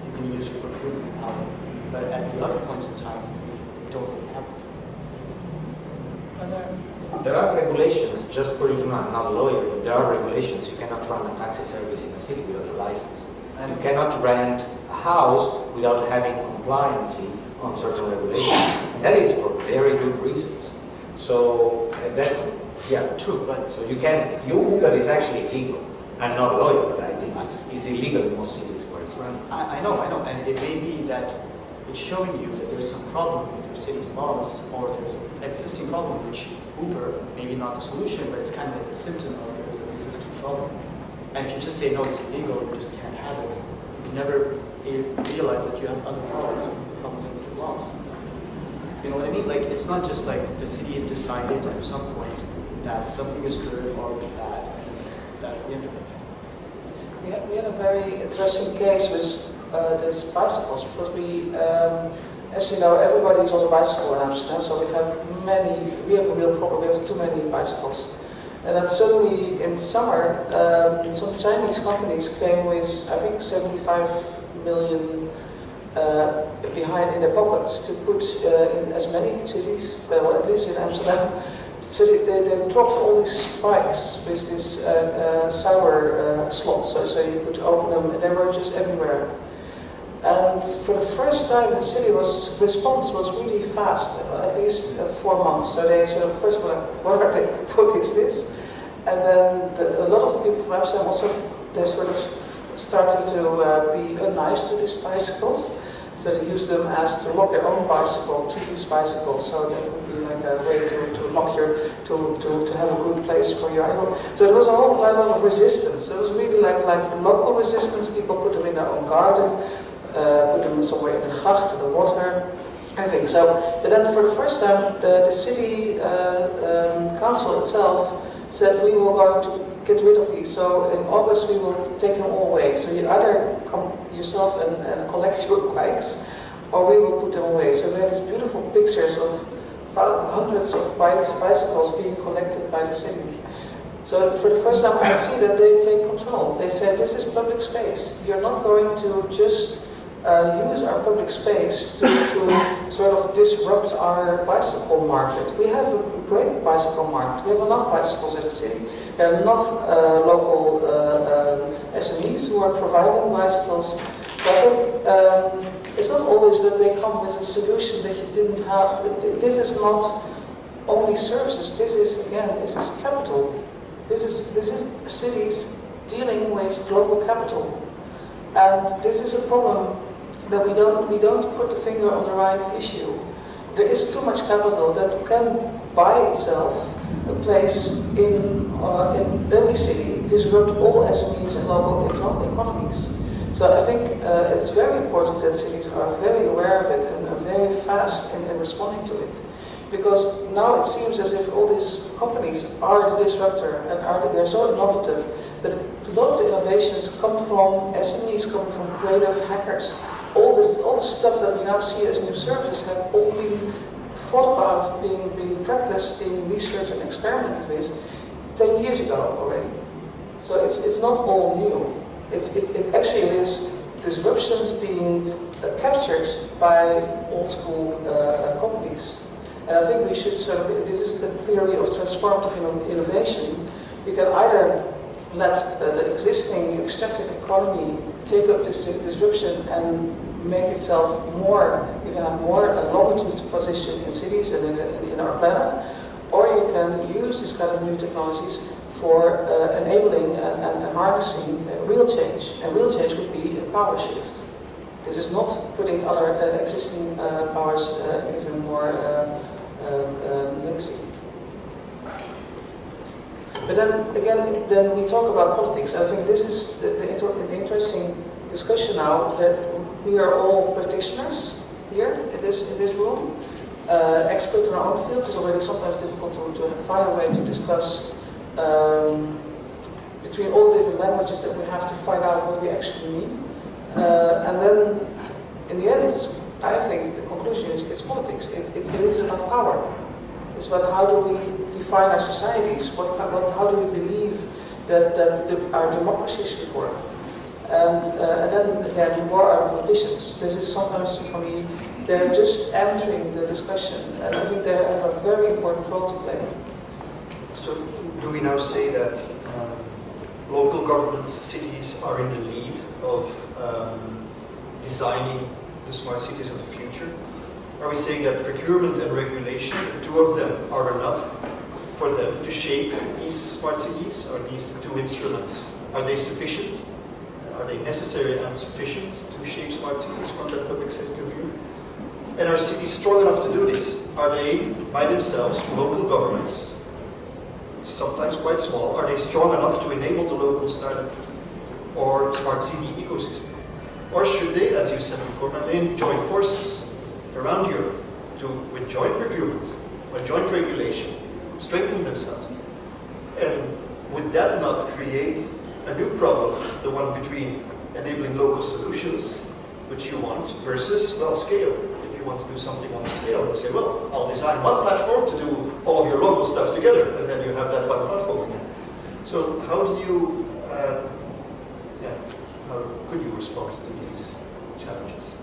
you can use your procurement power. But at the other points in time, you don't really have it. There are regulations, just for you to know, I'm not a lawyer, but there are regulations. You cannot run a taxi service in a city without a license. And you cannot rent a house without having compliancy on certain regulations. And that is for very good reasons. So that's, yeah, true, right? So you can't, Uber is actually illegal. I'm not a lawyer, but I think it's illegal in most cities where it's run. I know, and it may be that it's showing you that there's some problem with your city's laws, or there's an existing problem which Uber, maybe not the solution, but it's kind of like the symptom of there's an existing problem. And if you just say, no, it's illegal, you just can't have it, you never realize that you have other problems with your laws. You know what I mean? Like, it's not just like the city has decided at some point that something is good or bad, and that's the end of it. We had a very interesting case with these bicycles, because we, as you know, everybody's on a bicycle in Amsterdam, so we have a real problem, we have too many bicycles. And then suddenly in summer, some Chinese companies came with, I think, 75 million behind in their pockets to put in as many cities, well, at least in Amsterdam. So they dropped all these bikes with this cyber slots, so you could open them, and they were just everywhere. And for the first time, the city response was really fast, at least 4 months. So they sort of first were like, what is this? And then a lot of the people from Amsterdam also, they sort of started to be unnice to these bicycles. So they used them as to lock their own bicycle to these bicycles. So that would be like a way to lock to have a good place for your animal. So there was a whole lot of resistance. So it was really like local resistance. People put them in their own garden. Put them somewhere in the gracht, in the water, everything. So, but then for the first time, the city council itself said we were going to get rid of these. So in August we will take them all away. So you either come yourself and collect your bikes, or we will put them away. So we had these beautiful pictures of hundreds of bicycles being collected by the city. So for the first time I see that they take control. They say this is public space. You're not going to just use our public space to sort of disrupt our bicycle market. We have a great bicycle market. We have enough bicycles in the city. There are enough local SMEs who are providing bicycles. But I think it's not always that they come with a solution that you didn't have. This is not only services. This is, again, this is capital. This is cities dealing with global capital. And this is a problem that we don't put the finger on the right issue. There is too much capital that can by itself a place in every city, disrupt all SMEs and local economies. So I think it's very important that cities are very aware of it and are very fast in responding to it. Because now it seems as if all these companies are the disruptor and they're so innovative, but a lot of the innovations come from SMEs, come from creative hackers. All the stuff that we now see as new services have all been thought about, being practiced, being researched and experimented with 10 years ago already. So it's not all new. It actually is disruptions being captured by old school companies. And I think we should sort of, this is the theory of transformative innovation. You can either let the existing extractive economy take up this disruption and make itself more, even have more longitude position in cities and in our planet, or you can use this kind of new technologies for enabling and harnessing real change. And real change would be a power shift. This is not putting other existing powers and give them more legacy. But then again, then we talk about politics. I think this is the interesting discussion now, that we are all practitioners here in this room, experts in our own fields. It's already sometimes difficult to find a way to discuss between all the different languages that we have to find out what we actually mean. And then, in the end, I think the conclusion is it's politics. It is about power. It's about how do we define our societies. How do we believe that our democracy should work. And then again, who are our politicians? This is sometimes for me, they're just entering the discussion, and I think they have a very important role to play. So do we now say that local governments, cities are in the lead of designing the smart cities of the future? Are we saying that procurement and regulation, the two of them, are enough for them to shape these smart cities? Are these the two instruments? Are they sufficient? Are they necessary and sufficient to shape smart cities from that public sector view? And are cities strong enough to do this? Are they, by themselves, local governments, sometimes quite small, are they strong enough to enable the local startup or smart city ecosystem? Or should they, as you said before, Marleen, join forces around Europe with joint procurement or joint regulation, strengthen themselves? And would that not create a new problem, the one between enabling local solutions, which you want, versus, well, scale. If you want to do something on scale, you say, well, I'll design one platform to do all of your local stuff together, and then you have that one platform again. So how do you, how could you respond to these challenges?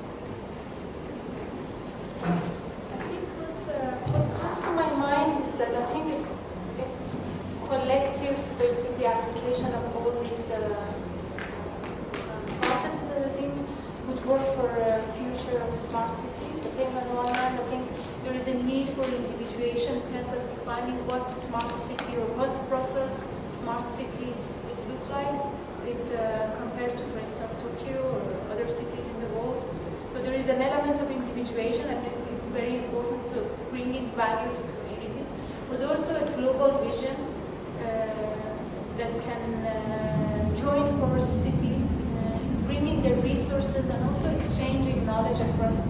I think what comes to my mind is that I think a collective, basically, application of all these processes, I think, would work for a future of smart cities. I think on the one hand, I think there is a need for individuation in terms of defining what smart city or what Brussels smart city would look like compared to, for instance, Tokyo or other cities in the world. So there is an element of individuation. I think it's very important to bring in value to communities, but also a global vision that can join force cities in bringing their resources and also exchanging knowledge across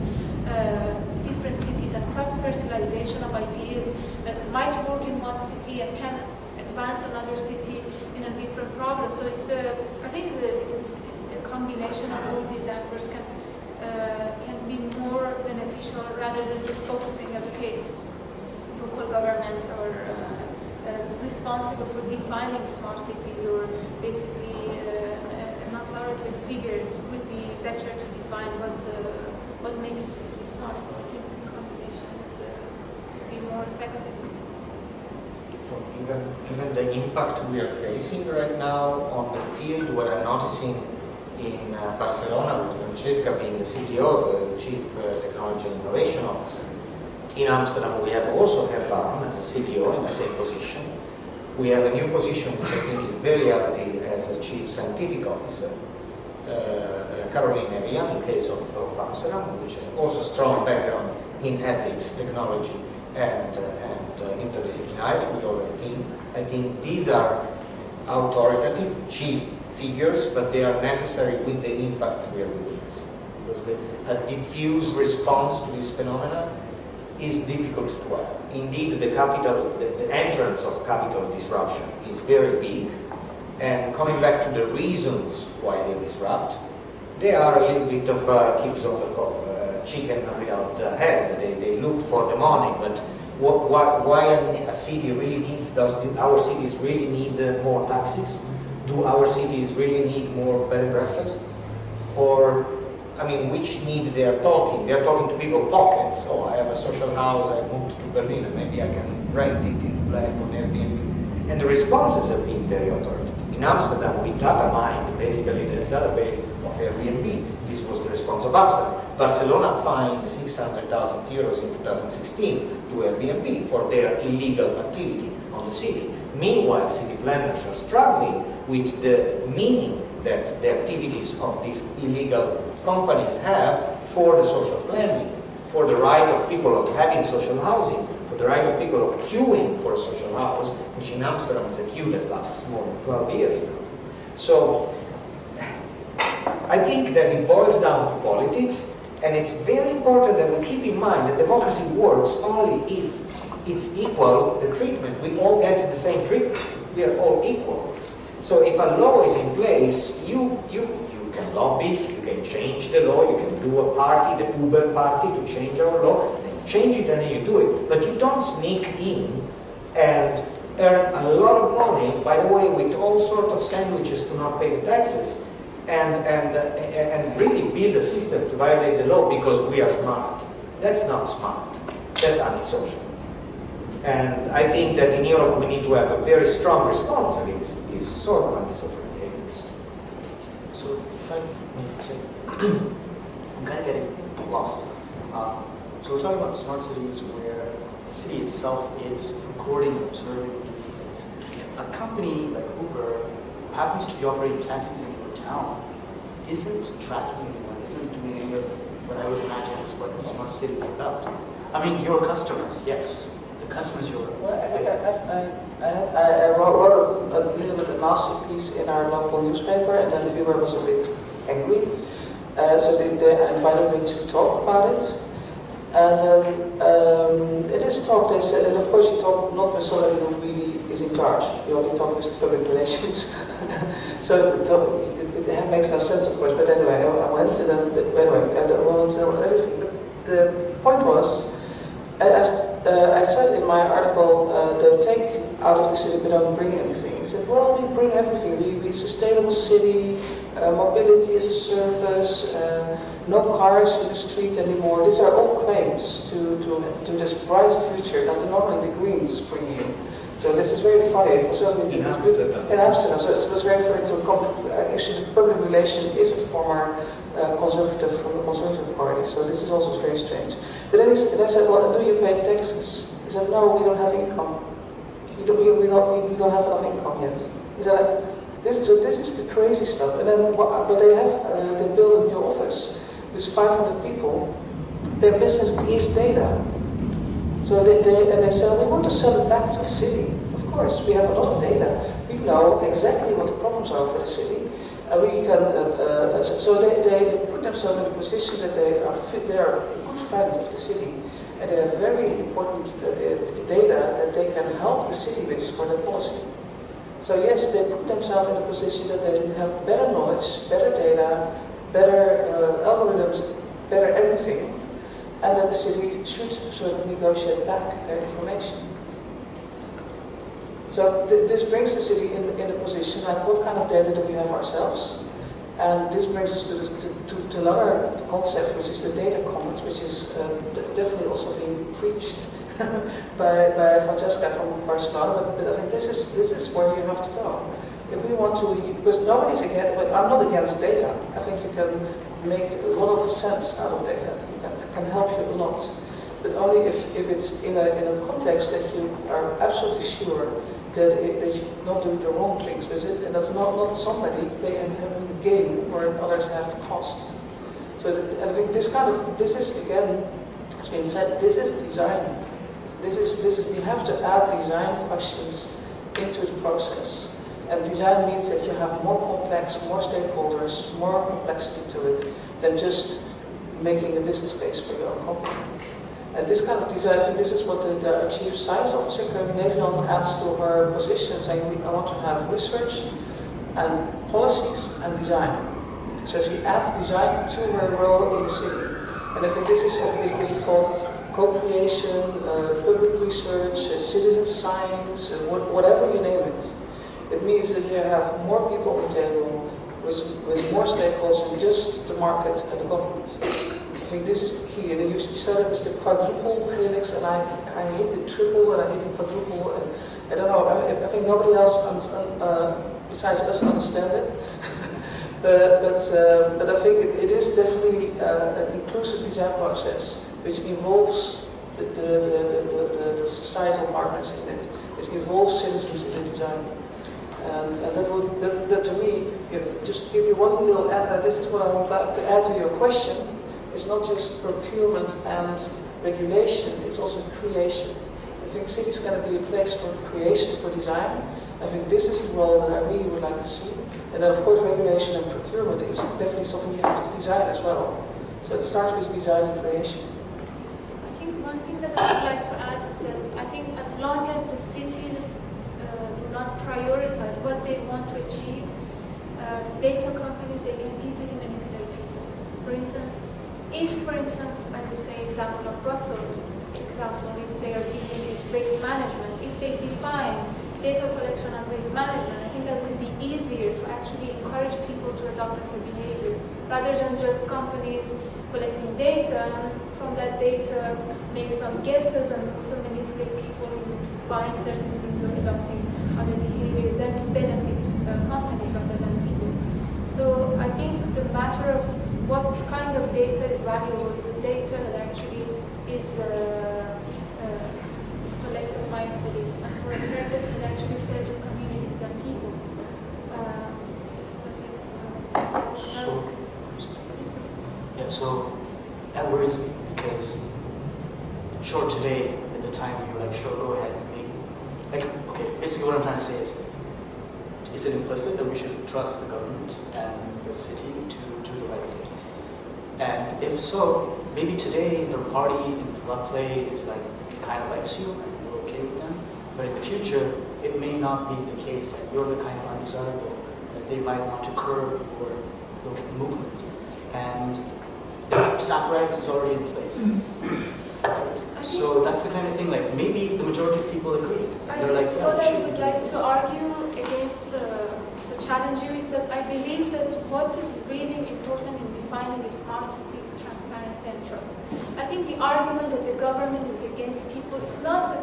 different cities and cross-fertilization of ideas that might work in one city and can advance another city in a different problem. So it's I think it's a combination of all these efforts can be more beneficial rather than just focusing on, okay, local government or responsible for defining smart cities, or basically an authoritative figure would be better to define what makes a city smart. So I think the combination would be more effective. Given the impact we are facing right now on the field, what I'm noticing in Barcelona, with Francesca being the CTO, Chief Technology and Innovation Officer. In Amsterdam, we have also Herman as a CTO in the same position. We have a new position which I think is very healthy as a Chief Scientific Officer, Caroline Rian, in case of Amsterdam, which has also a strong background in ethics, technology, and interdisciplinarity with all the team. I think these are authoritative chief figures, but they are necessary with the impact we are witnessing. Because a diffuse response to this phenomena is difficult to have. Indeed, the entrance of capital disruption is very big, and coming back to the reasons why they disrupt, they are a little bit of keeps on the chicken without the head. They look for the money, but why a city really needs, our cities really need more taxis? Do our cities really need more bed and breakfasts? Or, I mean, which need they are talking? They are talking to people's pockets. Oh, I have a social house, I moved to Berlin, and maybe I can rent it in black on Airbnb. And the responses have been very authoritative. In Amsterdam, we data mined basically the database of Airbnb. This was the response of Amsterdam. Barcelona fined 600,000 euros in 2016 to Airbnb for their illegal activity on the city. Meanwhile, city planners are struggling with the meaning that the activities of these illegal companies have for the social planning, for the right of people of having social housing, for the right of people of queuing for a social house, which in Amsterdam is a queue that lasts more than 12 years now. So, I think that it boils down to politics, and it's very important that we keep in mind that democracy works only if it's equal, the treatment. We all get the same treatment. We are all equal. So if a law is in place, you can lobby, you can change the law, you can do a party, the Uber party, to change our law, and change it and you do it. But you don't sneak in and earn a lot of money, by the way, with all sorts of sandwiches to not pay the taxes, and really build a system to violate the law because we are smart. That's not smart. That's antisocial. And I think that in Europe we need to have a very strong response against these sort of antisocial behaviors. So if I may say, I'm kind of getting lost. So we're talking about smart cities where the city itself is recording and observing and doing things. A company like Uber happens to be operating taxis in your town, isn't tracking anyone, isn't doing any of what I would imagine is what a smart city is about. I mean, your customers, yes. Customers you're... Well, I wrote a little bit of a masterpiece in our local newspaper, and then Uber was a bit angry. So they invited me to talk about it. And it this talk they said, and of course you talk not with somebody who really is in charge, you only talk with public relations. So it makes no sense, of course, but anyway, I went to them, anyway, I don't want to tell everything. But the point was, as I said in my article, they take out of the city but don't bring anything. He said, well, we bring everything. We sustainable city, mobility as a service, no cars in the street anymore. These are all claims to this bright future that normally the Greens bring in. So this is very funny. So in Amsterdam. In Amsterdam. So it was very funny to come. Actually, the public relation is a former conservative from the Conservative Party. So this is also very strange. But then I said, well, do you pay taxes? He said, no, we don't have income. We don't have enough income yet. He said, this is the crazy stuff. And then but they have they built a new office with 500 people. Their business is data. So they said, we want to sell it back to the city. Of course, we have a lot of data. We know exactly what the problems are for the city. We can, so they put themselves in a position that they are a good friend of the city. And they have very important data that they can help the city with for their policy. So yes, they put themselves in a position that they have better knowledge, better data, better algorithms, better everything, and that the city should sort of negotiate back their information. So this brings the city in a position like, what kind of data do we have ourselves? And this brings us to another concept, which is the data commons, which is definitely also being preached by Francesca from Barcelona. But I think this is where you have to go. If we want to, because nobody's against, I'm not against data. I think you can make a lot of sense out of data. It can help you a lot. But only if it's in a context that you are absolutely sure that you're not doing the wrong things with it, and that's not somebody taking the gain where others have the cost. So and I think this is again, it's been said, this is design. This is you have to add design questions into the process. And design means that you have more complex, more stakeholders, more complexity to it than just making a business case for your own company. And this kind of design, I think this is what the chief science officer, Leuven, adds to her position, saying, I want to have research and policies and design. So she adds design to her role in the city. And I think this is called co-creation, public research, citizen science, whatever you name it. It means that you have more people on the table with more stakeholders than just the market and the government. I think this is the key. And you started with the quadruple helix, and I hate the triple and I hate the quadruple. And I don't know, I think nobody else besides us understand it. but I think it is definitely an inclusive design process which involves the societal partners in it. It involves citizens in the design. And that to me, just to give you one little add, this is what I would like to add to your question. It's not just procurement and regulation, it's also creation. I think cities can be a place for creation, for design. I think this is the role that I really would like to see. And then of course regulation and procurement is definitely something you have to design as well. So it starts with design and creation. I think one thing that I would like to add is that I think as long as the cities do not prioritize what they want to achieve, data companies, they can easily manipulate people. For instance, if, for instance, I would say example of Brussels, example, if they are dealing with waste management, if they define data collection and waste management, I think that would be easier to actually encourage people to adopt better behavior, rather than just companies collecting data and from that data make some guesses and also manipulate people in buying certain things or adopting other behaviors that benefit companies rather than people. So I think the matter of what kind of data is valuable is the data that actually is collected mindfully and for a purpose that actually serves communities and people. So that worries me because, sure, today at the time you're like, sure, go ahead, okay, basically what I'm trying to say is it implicit that we should trust the government and the city to do the right thing? And if so, maybe today the party in Plaine is like kind of likes you and you're okay with them. But in the future, it may not be the case that you're the kind of undesirable that they might want to curb or look at movement. And the staff rights is already in place. So that's the kind of thing, like maybe the majority of people agree. They're like, yeah, what we I should would do like this. to argue against to challenge you is that I believe that what is really important in defining a smart city is transparency and trust. I think the argument that the government is against people is not a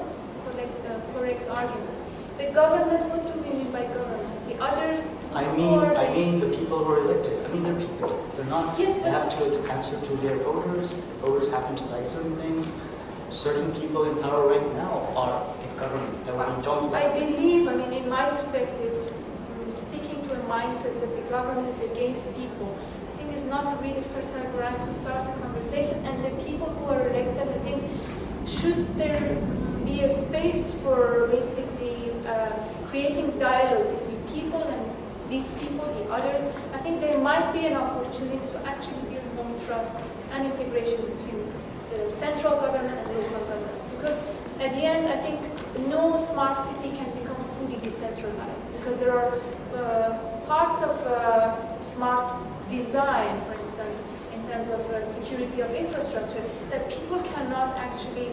correct argument. The government, what do we mean by government? The others, I mean the people who are elected. I mean, they're people. They're not, Yes, they have to answer to their voters. Voters happen to like certain things. Certain people in power right now are in government that we don't I like. believe, I mean, in my perspective, sticking to a mindset that the government is against people, I think is not a really fertile ground to start a conversation. And the people who are elected, I think, should there be a space for basically creating dialogue between people and these people, the others, I think there might be an opportunity to actually build more trust and integration between the central government and the local government. Because at the end, I think no smart city can become fully decentralized, because there are parts of smart design, for instance, in terms of security of infrastructure, that people cannot actually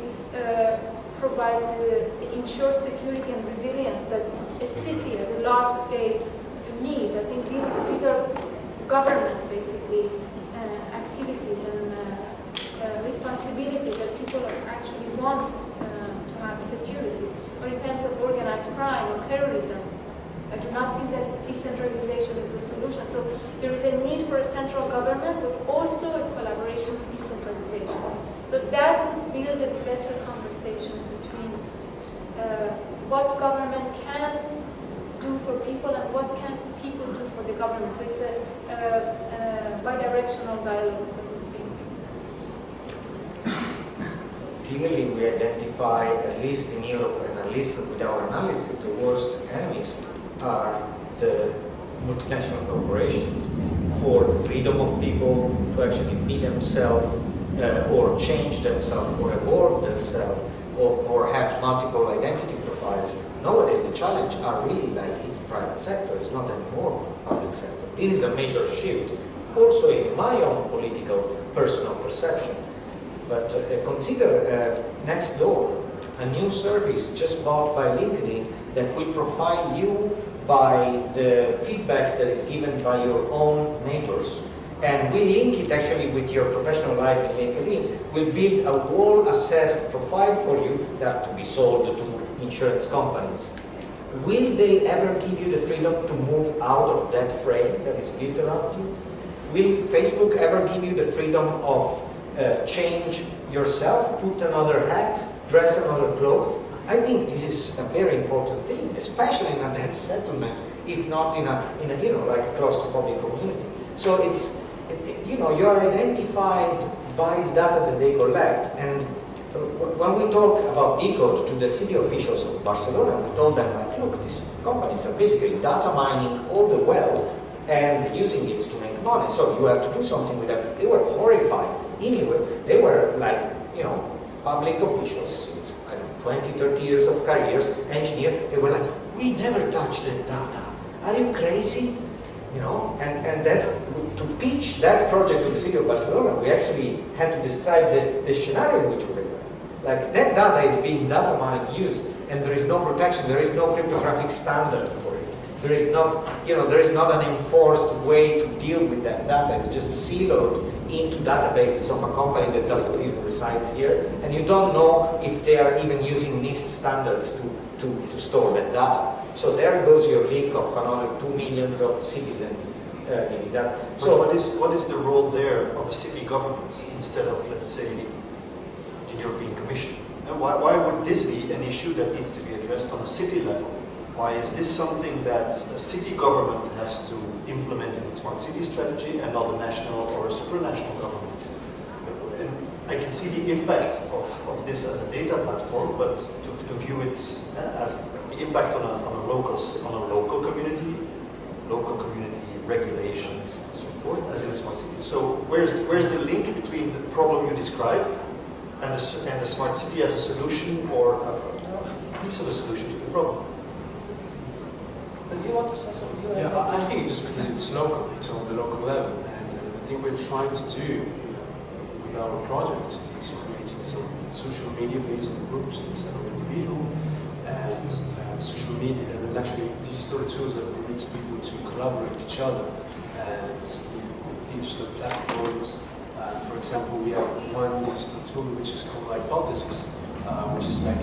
provide the ensured security and resilience that a city at a large scale needs. I think these are government, basically, activities and responsibilities that people actually want to have security. Or in terms of organized crime or terrorism, I do not think that decentralization is the solution. So there is a need for a central government, but also a collaboration with decentralization. So that would build a better conversation between what government can do for people and what can people do for the government. So it's a bi-directional dialogue. Clearly, we identify, at least in Europe and at least with our analysis, the worst enemies are the multinational corporations for the freedom of people to actually be themselves or change themselves or evolve themselves or have multiple identity profiles. Nowadays, the challenge are really like it's private sector, it's not anymore public sector. This is a major shift, also in my own political personal perception. But consider next door, a new service just bought by LinkedIn that will profile you by the feedback that is given by your own neighbors, and we link it actually with your professional life in LinkedIn. We'll build a wall-assessed profile for you that to be sold to insurance companies. Will they ever give you the freedom to move out of that frame that is built around you? Will Facebook ever give you the freedom of change yourself, put another hat, dress another clothes? I think this is a very important thing, especially in a dense settlement, if not in a you know, like a claustrophobic community. So it's, you know, you are identified by the data that they collect, and when we talk about Decode to the city officials of Barcelona, we told them, like, look, these companies are basically data mining all the wealth and using it to make money, so you have to do something with them. They were horrified. Anyway, they were like, you know, public officials, since, I don't know, 20, 30 years of careers, engineers, they were like, we never touch that data. Are you crazy? You know, and that's, to pitch that project to the city of Barcelona, we actually had to describe the scenario in which we were. Like, that data is being data mined, used, and there is no protection, there is no cryptographic standard for it. There is not, you know, there is not an enforced way to deal with that data. It's just siloed into databases of a company that doesn't even reside here, and you don't know if they are even using NIST standards to store that data. So there goes your leak of another 2 million of citizens in that. So what is the role there of a city government instead of, let's say, the European Commission? And why would this be an issue that needs to be addressed on a city level? Why is this something that a city government has to implement in its smart city strategy and not a national or a supranational government? And I can see the impact of this as a data platform, but to view it as the impact on a local community regulations and so forth, as in a smart city. So where's the link between the problem you describe and the smart city as a solution or a piece of a solution to the problem. But you want to say something? Yeah, I think just because it's local, it's on the local level, and the thing we're trying to do with our project is creating some social media based on groups instead of individual, and social media and actually digital tools that permit people to collaborate each other, and with digital platforms. For example, we have one digital tool which is called Hypothesis, which is like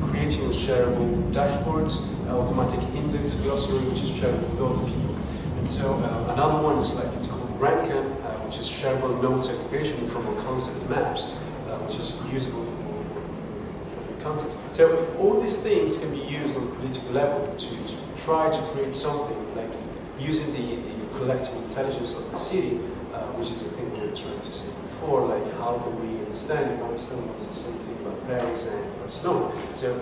creating shareable dashboards, automatic index glossary, which is shareable with other people. And so another one is like it's called Rankin, which is shareable notes aggregation from our concept maps, which is usable for the context. So all these things can be used on a political level to try to create something like using the collective intelligence of the city, which is the thing we were trying to say before, like how can we understand if Amsterdam was the same thing about Paris and Barcelona. So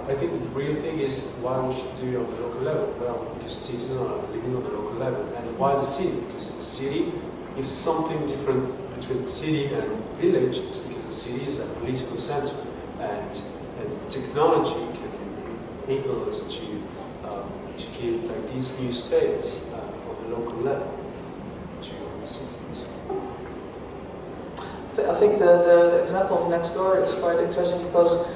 I think the real thing is why we should do it on the local level. Well, because citizens are living on the local level. And why the city? Because the city, if something different between the city and village, it's because the city is a political center, and technology can enable us to give like this new space on the local level to the citizens. I think the example of next door is quite interesting because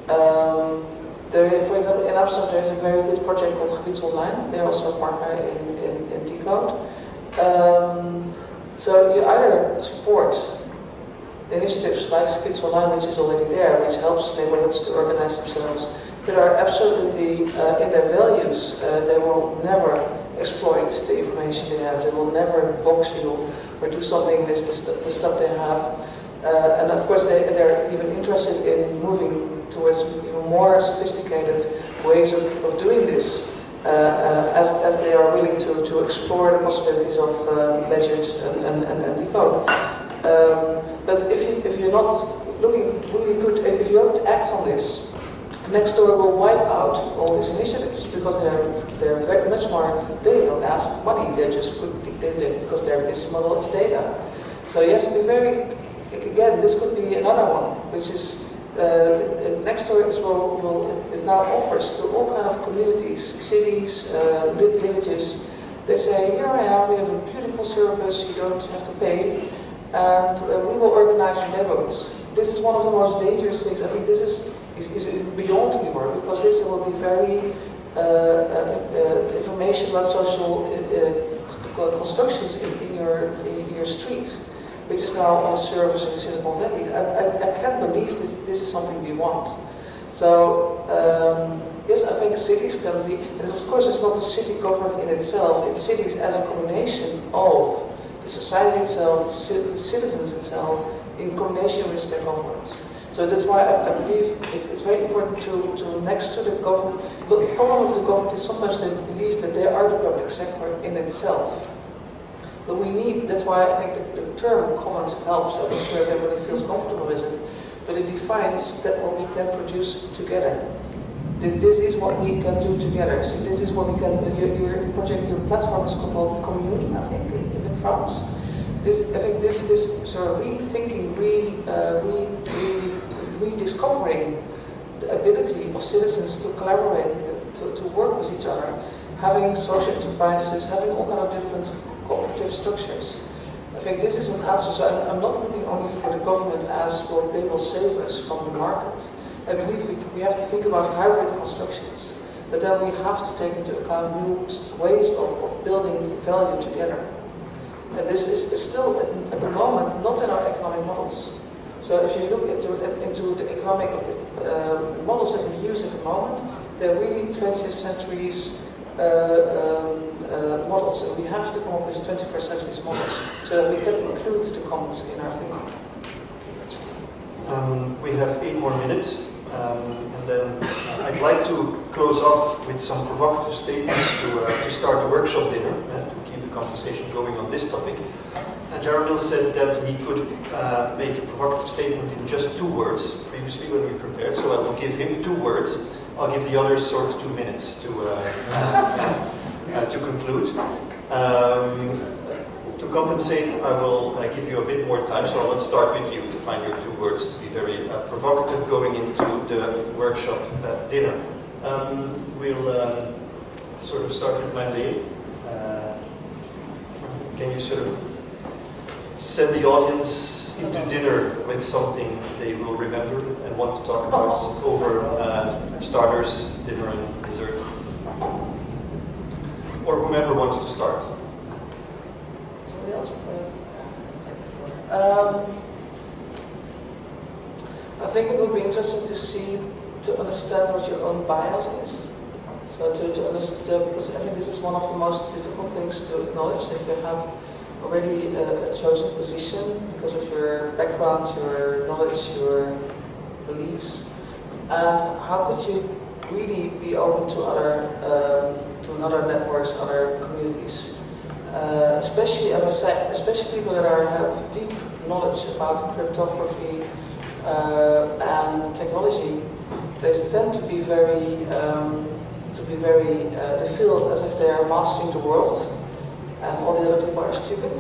for example, in Amsterdam there is a very good project called ECRYPT-CSA. They're also a partner in Decode. So you either support initiatives like ECRYPT-CSA, which is already there, which helps neighborhoods to organize themselves, but are absolutely in their values. They will never exploit the information they have. They will never box you or do something with the stuff they have. And of course, they're even interested in moving towards even more sophisticated ways of doing this, as they are willing to explore the possibilities of measured and decode. But if you're not looking really good, if you don't act on this, Nextdoor will wipe out all these initiatives because they're very much more. They don't ask money; they just put because their business model is data. So you have to be very. Again, this could be another one, which is Nextdoor is now offers to all kind of communities, cities, villages. They say, here I am, we have a beautiful service, you don't have to pay, and we will organize your neighborhoods. This is one of the most dangerous things. I think this is beyond humor, because this will be very information about social constructions in your street, which is now on a service in Silicon Valley. I can't believe this is something we want. So yes, I think cities can be, and of course it's not the city government in itself, it's cities as a combination of the society itself, the citizens itself, in combination with their governments. So that's why I believe it's very important to next to the government. The problem of the government is sometimes they believe that they are the public sector in itself. But we need, that's why I think the term commons helps. I'm not sure if everybody feels comfortable with it, but it defines that what we can produce together. This is what we can do together. So this is what we can, your project, your platform is called Commune, I think, in France. I think this sort of rethinking, rediscovering the ability of citizens to collaborate, to work with each other, having social enterprises, having all kind of different cooperative structures. I think this is an answer. So I'm not looking only for the government as, well, they will save us from the market. I believe we have to think about hybrid constructions, but then we have to take into account new ways of building value together. And this is still, at the moment, not in our economic models. So if you look into the economic models that we use at the moment, they're really 20th century's models, and we have to come up with 21st century's models so that we can include the commons in our thinking. We have 8 more minutes, and then I'd like to close off with some provocative statements to start the workshop dinner, to keep the conversation going on this topic. Jaromil said that he could make a provocative statement in just 2 words previously when we prepared, so I will give him 2 words. I'll give the others sort of 2 minutes to conclude. To compensate, I will give you a bit more time, so I'll start with you. find your 2 words to be very provocative going into the workshop dinner. We'll sort of start with Marleen. Can you sort of send the audience into dinner with something they will remember and want to talk about over starters, dinner and dessert? Or whomever wants to start. Somebody else? Take the floor. I think it would be interesting to understand what your own bias is. So to understand, because I think this is one of the most difficult things to acknowledge, that you have already a chosen position because of your background, your knowledge, your beliefs, and how could you really be open to other networks, other communities, especially, I must say, especially people that have deep knowledge about cryptography and technology. They tend to be very, they feel as if they are mastering the world, and all the other people are stupid.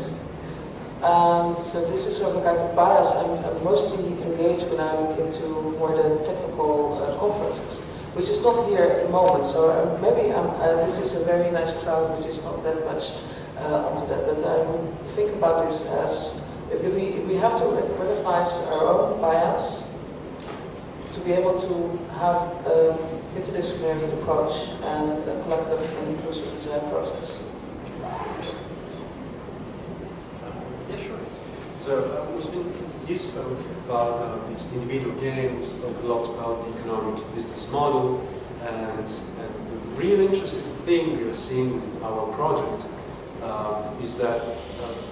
And so this is sort of a kind of bias I'm mostly engaged when I'm into more the technical conferences, which is not here at the moment. So maybe this is a very nice crowd, which is not that much onto that. But I would think about this as we have to recognize our own bias to be able to have interdisciplinary approach and a collective and inclusive design process. Yeah, sure. So you spoke about these individual games, spoke a lot about the economic business model, and the real interesting thing we are seeing with our project is that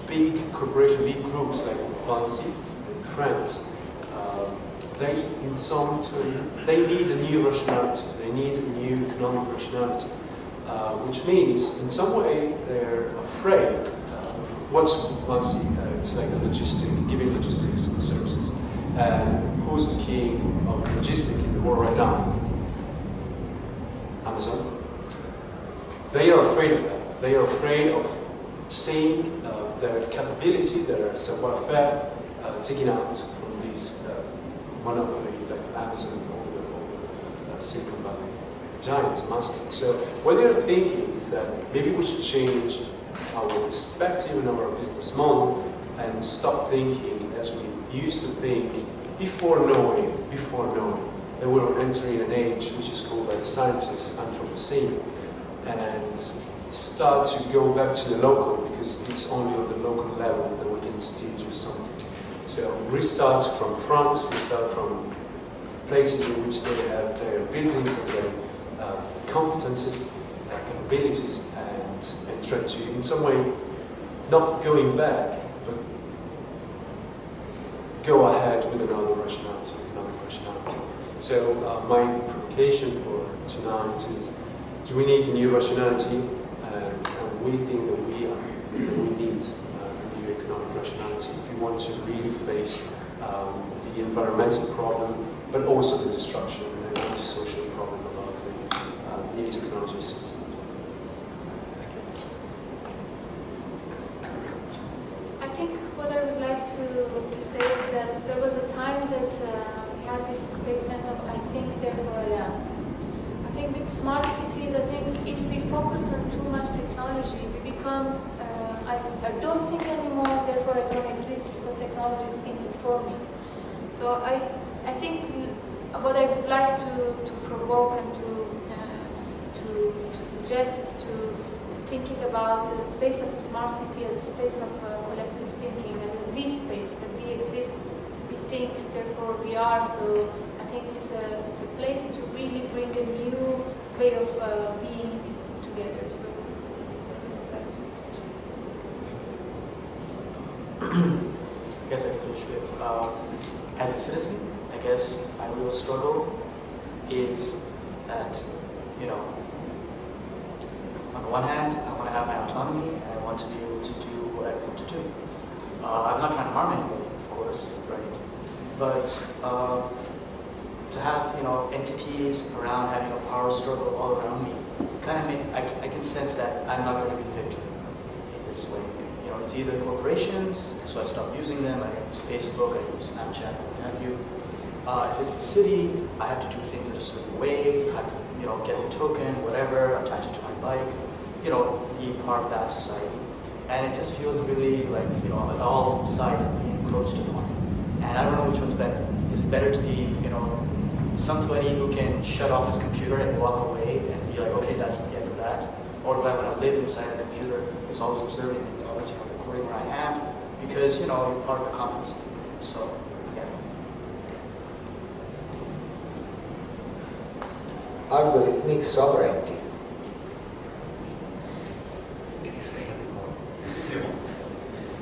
big corporations, big groups like Vinci in France, they need a new rationality, they need a new economic rationality, which means in some way they're afraid. What's Vinci? It's like a logistic, giving logistics services. And who's the king of logistics in the world right now? Amazon. They are afraid of that. They are afraid of seeing their capability, their savoir-faire taken out from these monopoly like Amazon or the Silicon Valley giants, massive. So what they're thinking is that maybe we should change our perspective and our business model and stop thinking as we used to think before knowing that we were entering an age which is called by the scientists Anthropocene, and start to go back to the local, because it's only on the local level that we can still do something. So restart from front, restart from places in which they have their buildings and their competences, capabilities, and try to, in some way, not going back, but go ahead with another rationality, economic rationality. So my provocation for tonight is, do we need a new rationality? And we think that we need a new economic rationality if we want to really face the environmental problem, but also the destruction and the antisocial problem about the new technology system. I think what I would like to say is that there was a time that we had this statement of I think, therefore I am. I think with smart cities, I think if we focus on too much technology, we become, I don't think anymore, therefore I don't exist because technology is thinking for me. So I think what I would like to provoke and to suggest is to thinking about the space of a smart city as a space of collective thinking, as a we space, that we exist, we think, therefore we are. So I think it's a place to really bring a new way of being together. So this is what I would like to finish. I guess I can finish with, as a citizen, I guess my real struggle is that, you know, on the one hand, I want to have my autonomy and I want to be able to do what I want to do. I'm not trying to harm anybody, of course, right? But to have, you know, entities around having a power struggle all around me, kind of I can sense that I'm not going to be the victor in this way. You you know, it's either corporations, so I stopped using them. I use Facebook, I use Snapchat, what have you. If it's the city, I have to do things in a certain way. I have to, you know, get the token, whatever, attach it to my bike, you know, be part of that society. And it just feels really like, you know, all sides are being encroached upon. And I don't know which one's better. Is it better to be, you know, somebody who can shut off his computer and walk away and be like, okay, that's the end of that? Or do I want to live inside a computer that's always observing me, always, you know, recording where I am? Because, you know, you're part of the commons. So, yeah. Algorithmic sovereignty.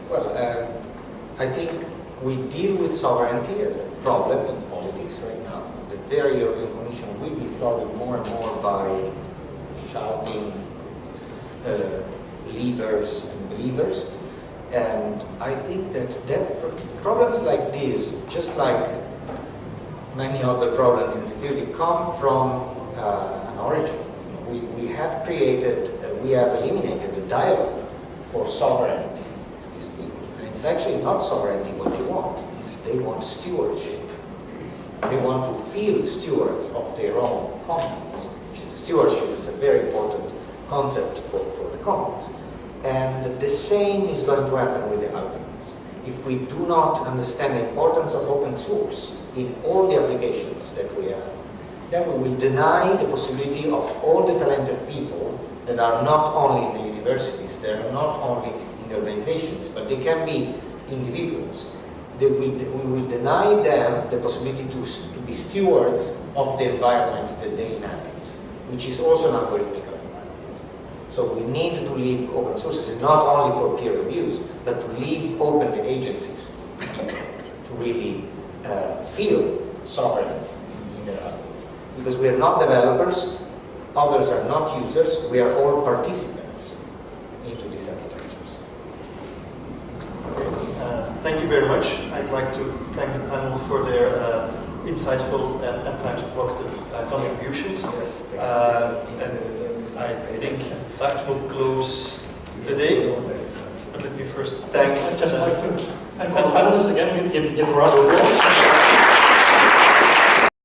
Well, I think we deal with sovereignty as a problem in politics right now. The very European Commission will be flooded more and more by shouting leavers and believers. And I think that problems like this, just like many other problems in security, come from an origin. We have created, we have eliminated the dialogue for sovereignty to these people. And it's actually not sovereignty what they want, it's they want stewardship. They want to feel stewards of their own commons, which is stewardship is a very important concept for the commons. And the same is going to happen with the algorithms. If we do not understand the importance of open source in all the applications that we have, then we will deny the possibility of all the talented people that are not only in the universities, they are not only in the organizations, but they can be individuals. We will deny them the possibility to be stewards of the environment that they inhabit, which is also an algorithmic environment. So we need to leave open sources not only for peer reviews, but to leave open the agencies to really feel sovereign in their algorithm. Because we are not developers, others are not users, we are all participants into these architectures. Okay. Thank you very much. I'd like to thank the panel for their insightful and at times provocative contributions. Yes, and I think that will close the day. But let me first thank... I'd just like to thank all the panelists again. Give Roio a round.